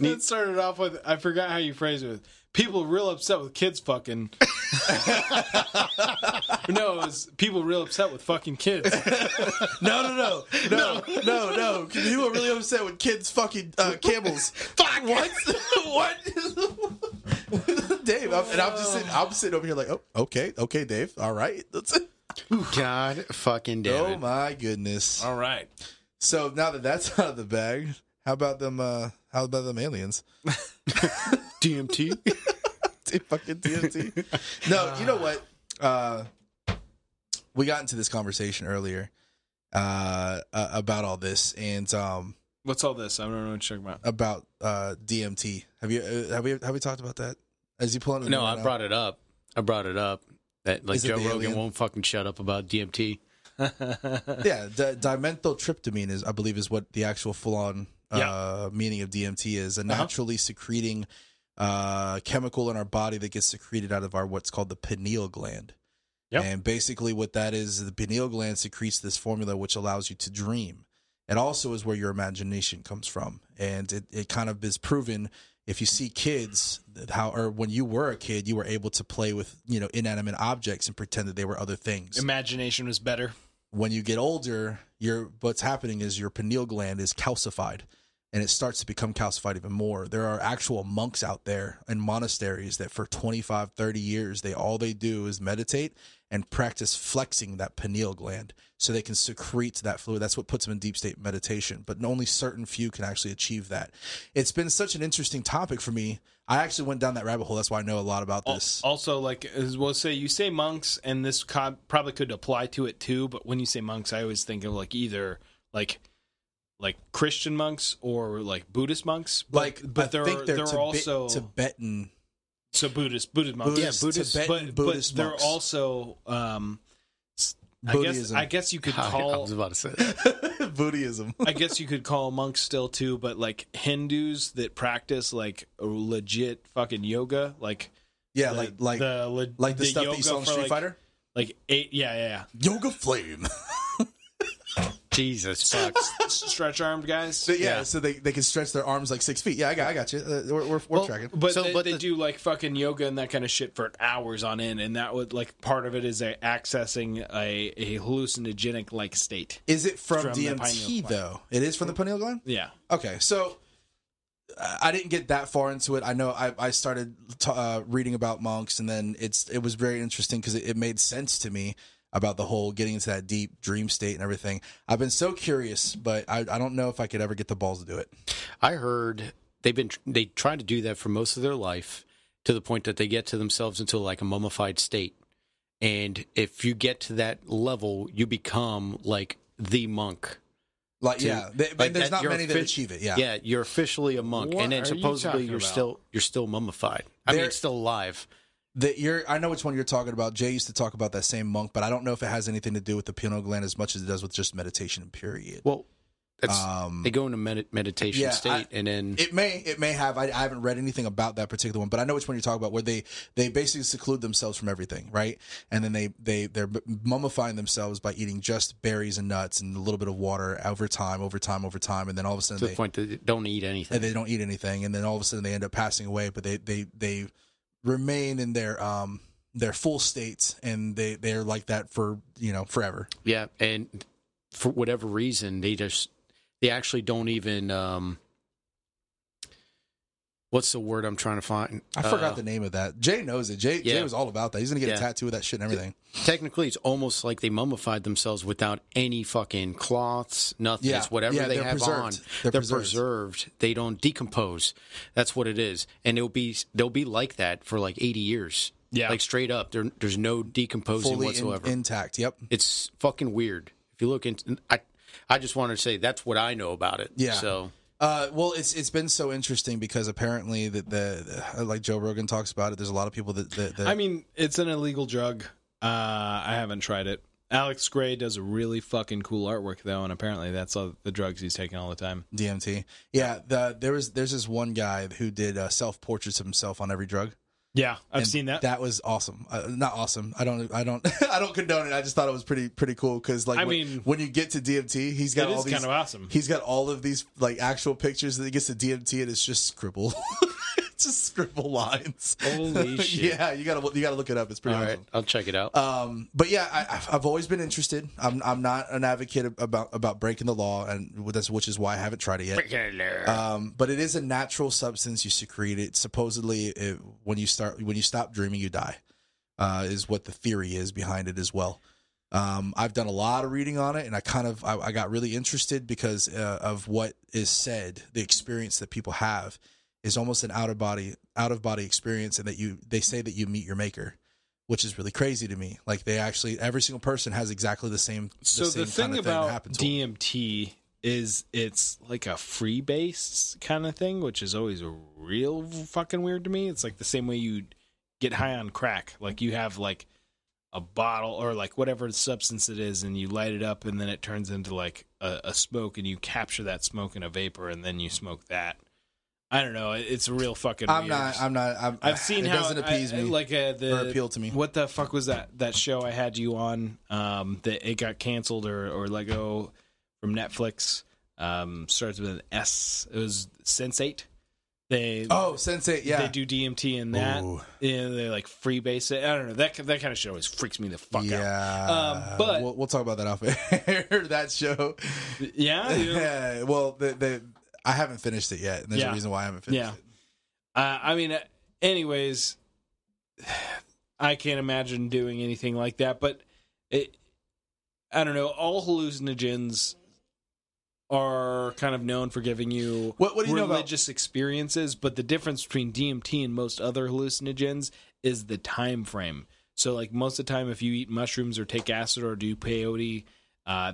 It started off with, I forgot how you phrased it. With, people real upset with kids fucking. No, it was people real upset with fucking kids. No. People are really upset with kids fucking camels. Fuck what? What? Dave, I'm sitting over here like, oh, okay, Dave, all right. That's it. God fucking damn Oh it. my goodness. All right. So now that that's out of the bag, how about them? How about them aliens? DMT? Fucking DMT. No, you know what? We got into this conversation earlier about all this, and What's all this? I don't know what you're talking about. DMT. Have we talked about that? Is he pulling? No, I brought it up. That like Is it Joe the Rogan alien? won't fucking shut up about DMT. Yeah, dimethyltryptamine is, I believe, is what the actual full-on meaning of DMT is. A naturally secreting chemical in our body that gets secreted out of our what's called the pineal gland. Yep. And basically what that is, the pineal gland secretes this formula which allows you to dream. It also is where your imagination comes from. And it kind of is proven, if you see kids, when you were a kid, you were able to play with, inanimate objects and pretend that they were other things. Imagination was better. When you get older, what's happening is your pineal gland is calcified, and it starts to become calcified even more. There are actual monks out there in monasteries that for 25, 30 years, all they do is meditate and practice flexing that pineal gland so they can secrete that fluid. That's what puts them in deep state meditation, but only certain few can actually achieve that. It's been such an interesting topic for me. I actually went down that rabbit hole. That's why I know a lot about this. Also, like, we'll say you say monks, and this probably could apply to it too. But when you say monks, I always think of like either like Christian monks or like Buddhist monks. But there are also Tibetan. So Buddhist monks. Buddhist, Tibetan Buddhist but there monks. are also Buddhism. I guess you could I call was about to say that. Buddhism. I guess you could call monks still too, but like Hindus that practice like legit fucking yoga, like Yeah, the the stuff that you saw in Street Fighter. Like yeah. Yoga Flame. Jesus fuck. Stretch armed guys. So they can stretch their arms like 6 feet. Yeah, I got you. We're tracking. But they do like fucking yoga and that kind of shit for hours on end, and that would like part of it is accessing a hallucinogenic like state. Is it from the DMT pineal though? It is from the pineal gland. Yeah. Okay, so I didn't get that far into it. I know I started reading about monks, and then it was very interesting because it made sense to me about the whole getting into that deep dream state and everything. I've been so curious, but I don't know if I could ever get the balls to do it. I heard they try to do that for most of their life to the point that they get to themselves into like a mummified state. And if you get to that level, you become like the monk. Like, there's not many that achieve it. Yeah. Yeah, you're officially a monk. What and then are you supposedly talking you're still mummified. I mean, still alive. I know which one you're talking about. Jay used to talk about that same monk, but I don't know if it has anything to do with the pineal gland as much as it does with just meditation, period. Well, they go into meditation state, and then it may have. I haven't read anything about that particular one, but I know which one you're talking about, where they basically seclude themselves from everything, right? And then they're mummifying themselves by eating just berries and nuts and a little bit of water over time, and then all of a sudden to the point that they don't eat anything. And they don't eat anything, and then all of a sudden they end up passing away, but they remain in their full states, and they're like that for forever. Yeah, and for whatever reason, they actually don't even what's the word I'm trying to find? I forgot the name of that. Jay knows it. Jay was all about that. He's gonna get a tattoo of that shit and everything. Technically, it's almost like they mummified themselves without any fucking cloths, nothing. Yeah. It's whatever they have preserved. on. They're preserved. They don't decompose. That's what it is. And they'll be like that for like 80 years. Yeah. Like straight up. There's no decomposing Fully whatsoever. Intact. Yep. It's fucking weird. If you look into I just wanted to say that's what I know about it. Yeah. So well, it's been so interesting because apparently the like Joe Rogan talks about it. There's a lot of people that I mean, it's an illegal drug. I haven't tried it. Alex Gray does a really fucking cool artwork though, and apparently that's all the drugs he's taking all the time. DMT. Yeah. There's this one guy who did self portraits of himself on every drug. Yeah, I've And seen that. That was awesome. Not awesome. I don't I don't condone it. I just thought it was pretty cool because like when you get to DMT, he's got It all is these kind of awesome. He's got all of these like actual pictures that he gets to DMT and it's just scribble. It's just scribble lines. Holy shit. Yeah, you gotta look it up. It's pretty All awesome. right, I'll check it out. But yeah, I've always been interested. I'm not an advocate about breaking the law, and which is why I haven't tried it yet. But it is a natural substance. You secrete it. Supposedly, when you stop dreaming, you die. Is what the theory is behind it as well. I've done a lot of reading on it, and I got really interested because of what is said. The experience that people have is almost an out of body experience, and that they say that you meet your maker, which is really crazy to me. Like every single person has exactly the same. So the thing kind of about thing to them. DMT is it's like a freebase kind of thing, which is always real fucking weird to me. It's like the same way you get high on crack. Like you have like a bottle or like whatever substance it is, and you light it up, and then it turns into like a smoke, and you capture that smoke in a vapor, and then you smoke that. I don't know. It's real fucking weird. I've seen how doesn't appease me like or appeal to me. What the fuck was that show I had you on? That it got canceled or let go from Netflix. Starts with an S. It was Sense8. Sense8. Yeah, they do DMT in that. Yeah, they like freebase it. I don't know. That kind of shit always freaks me the fuck out. But we'll talk about that off air. That show. Yeah. Yeah. Well, I haven't finished it yet, and there's a reason why I haven't finished it. I mean, anyways, I can't imagine doing anything like that, but I don't know. All hallucinogens are kind of known for giving you what do you know about religious experiences, but the difference between DMT and most other hallucinogens is the time frame. So, like, most of the time, if you eat mushrooms or take acid or do peyote,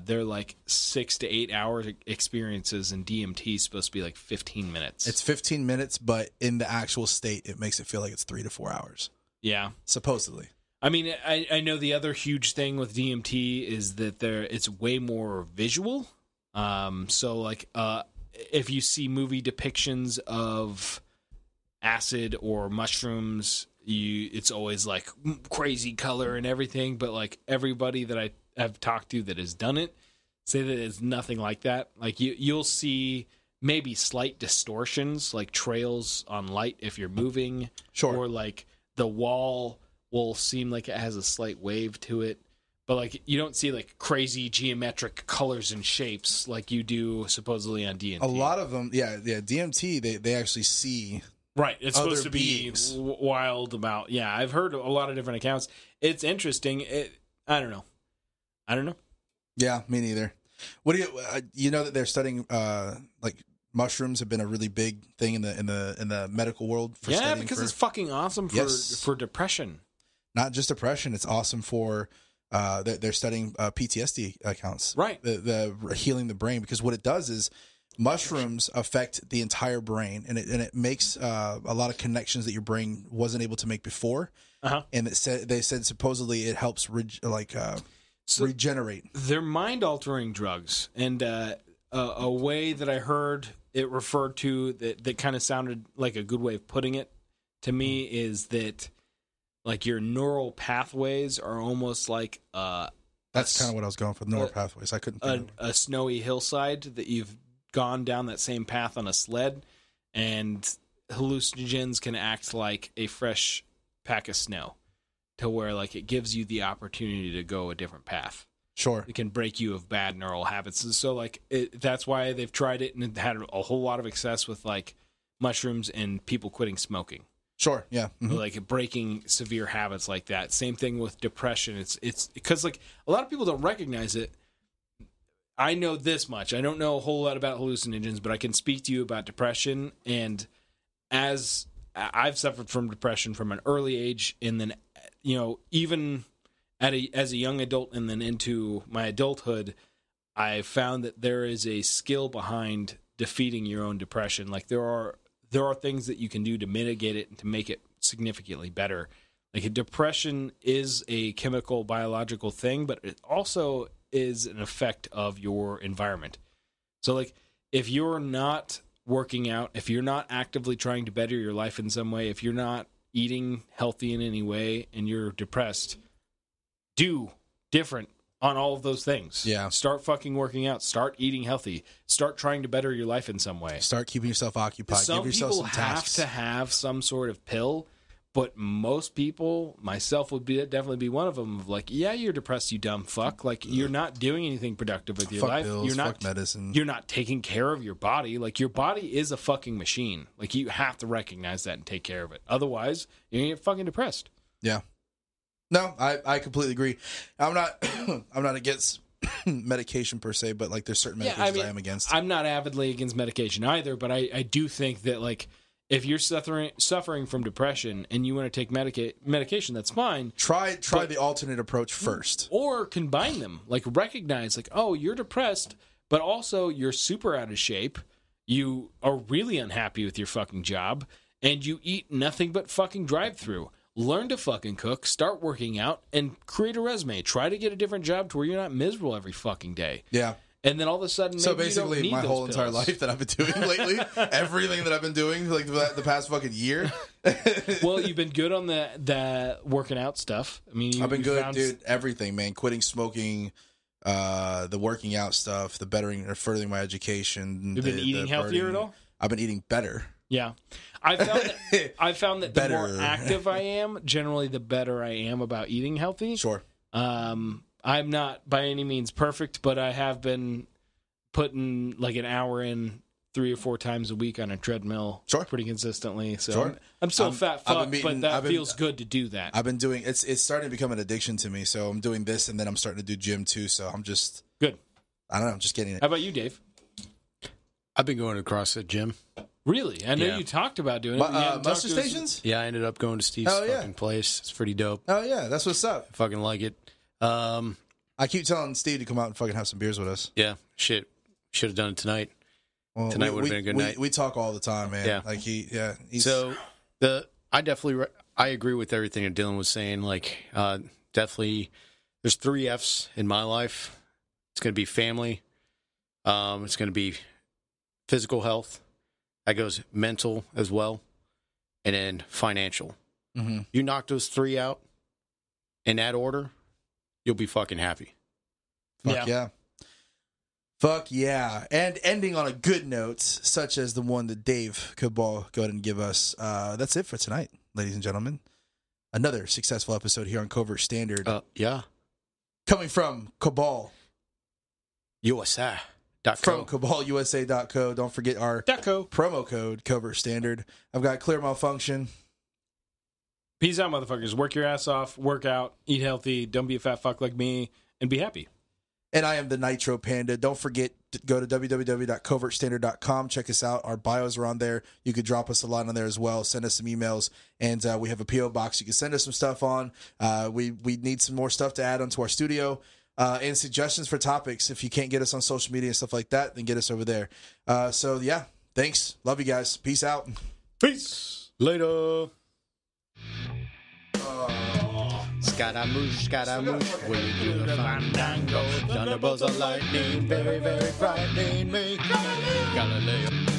they're like 6 to 8 hour experiences, and DMT is supposed to be like 15 minutes. It's 15 minutes, but in the actual state, it makes it feel like it's 3 to 4 hours. Yeah. Supposedly. I mean, I know the other huge thing with DMT is that it's way more visual. So like, if you see movie depictions of acid or mushrooms, it's always like crazy color and everything. But like everybody that I have talked to that has done it say that it's nothing like that. Like you'll see maybe slight distortions, like trails on light if you're moving, sure, or like the wall will seem like it has a slight wave to it. But, like, you don't see, like, crazy geometric colors and shapes like you do supposedly on DMT. A lot of them, yeah, DMT, they actually see... Right, it's supposed to beings. be wild about... Yeah, I've heard a lot of different accounts. It's interesting. I don't know. Yeah, me neither. What do you know that they're studying, like, mushrooms have been a really big thing in the medical world for studying. Yeah, because it's fucking awesome for depression. Not just depression, it's awesome for... they're studying PTSD accounts, right? The healing the brain, because what it does is mushrooms affect the entire brain, and it makes a lot of connections that your brain wasn't able to make before. And they said supposedly it helps regenerate. They're mind altering drugs, and a way that I heard it referred to that kind of sounded like a good way of putting it to me is that. Like your neural pathways are almost like that's kind of what I was going for. Neural pathways. I couldn't think a snowy hillside that you've gone down that same path on a sled, and hallucinogens can act like a fresh pack of snow, to where like it gives you the opportunity to go a different path. Sure, it can break you of bad neural habits, and so like that's why they've tried it and it had a whole lot of success with like mushrooms and people quitting smoking. Sure. Yeah. Mm-hmm. Like breaking severe habits like that. Same thing with depression. It's because like a lot of people don't recognize it. I know this much. I don't know a whole lot about hallucinogens, but I can speak to you about depression. And as I've suffered from depression from an early age, and then even as a young adult, and then into my adulthood, I found that there is a skill behind defeating your own depression. Like there are things that you can do to mitigate it and to make it significantly better. Like a depression is a chemical, biological thing, but it also is an effect of your environment. So like if you're not working out, if you're not actively trying to better your life in some way, if you're not eating healthy in any way and you're depressed, do different on all of those things. Yeah. Start fucking working out. Start eating healthy. Start trying to better your life in some way. Start keeping yourself occupied. Some Give yourself people some have tasks. to have some sort of pill, but most people, myself would definitely be one of them, of like, yeah, you're depressed, you dumb fuck. Like, you're not doing anything productive with your Fuck life. pills, You're not fuck medicine. You're not taking care of your body. Like, your body is a fucking machine. Like, you have to recognize that and take care of it. Otherwise, you're gonna get fucking depressed. Yeah. No, I completely agree. I'm not I'm not against medication per se, but like there's certain medications I am against. I'm not avidly against medication either, but I do think that, like, if you're suffering from depression and you want to take medication, that's fine. Try the alternate approach first. Or combine them. Like, recognize, like, oh, you're depressed, but also you're super out of shape. You are really unhappy with your fucking job, and you eat nothing but fucking drive-through. Learn to fucking cook, start working out, and create a resume. Try to get a different job to where you're not miserable every fucking day. Yeah. And then all of a sudden, So maybe basically, you don't my need whole those entire pills. life that I've been doing lately, everything that I've been doing like the past fucking year. Well, you've been good on the working out stuff. I mean, I've been you good, found- dude. Everything, man. Quitting smoking, the working out stuff, the bettering or furthering my education. You've been the eating healthier birding. at all? I've been eating better. Yeah. I found that the Better. more active I am, generally the better I am about eating healthy. Sure. I'm not by any means perfect, but I have been putting like an hour in 3 or 4 times a week on a treadmill pretty consistently. So Sure. I'm still a fat fuck, but that I've been- feels good to do that. I've been doing it's starting to become an addiction to me. So I'm doing this, and then I'm starting to do gym too. So I'm just Good. I don't know. I'm just getting it. How about you, Dave? I've been going to CrossFit gym. Really? I know Yeah. you talked about doing it. but you hadn't talked Muster to us- stations? Yeah, I ended up going to Steve's Oh, yeah. fucking place. It's pretty dope. Oh yeah, that's what's up. I fucking like it. I keep telling Steve to come out and fucking have some beers with us. Yeah, shit. Should have done it tonight. Well, Tonight would've been a good night. We talk all the time, man. Yeah. Like he's So I agree with everything that Dillon was saying. Like, definitely, there's 3 F's in my life. It's going to be family. It's going to be physical health. That goes mental as well, and then financial. Mhm. You knock those 3 out in that order, you'll be fucking happy. Fuck yeah. Fuck yeah. And ending on a good note, such as the one that Dave could go ahead and give us. That's it for tonight, ladies and gentlemen. Another successful episode here on Covert Standard. Yeah. Coming from Cabal. USA.co. From CabalUSA.co. Don't forget our Deco. promo code, Covert Standard. I've got clear malfunction. Peace out, motherfuckers. Work your ass off. Work out. Eat healthy. Don't be a fat fuck like me. And be happy. And I am the Nitro Panda. Don't forget to go to www.covertstandard.com. Check us out. Our bios are on there. You could drop us a line on there as well. Send us some emails. And we have a P.O. box you can send us some stuff on. We need some more stuff to add onto our studio. And suggestions for topics. If you can't get us on social media and stuff like that, then get us over there. So, yeah. Thanks. Love you guys. Peace out. Peace. Later. Scaramouche, where you do the fandango. Thunderbolts of lightning, very, very frightening me. Galileo.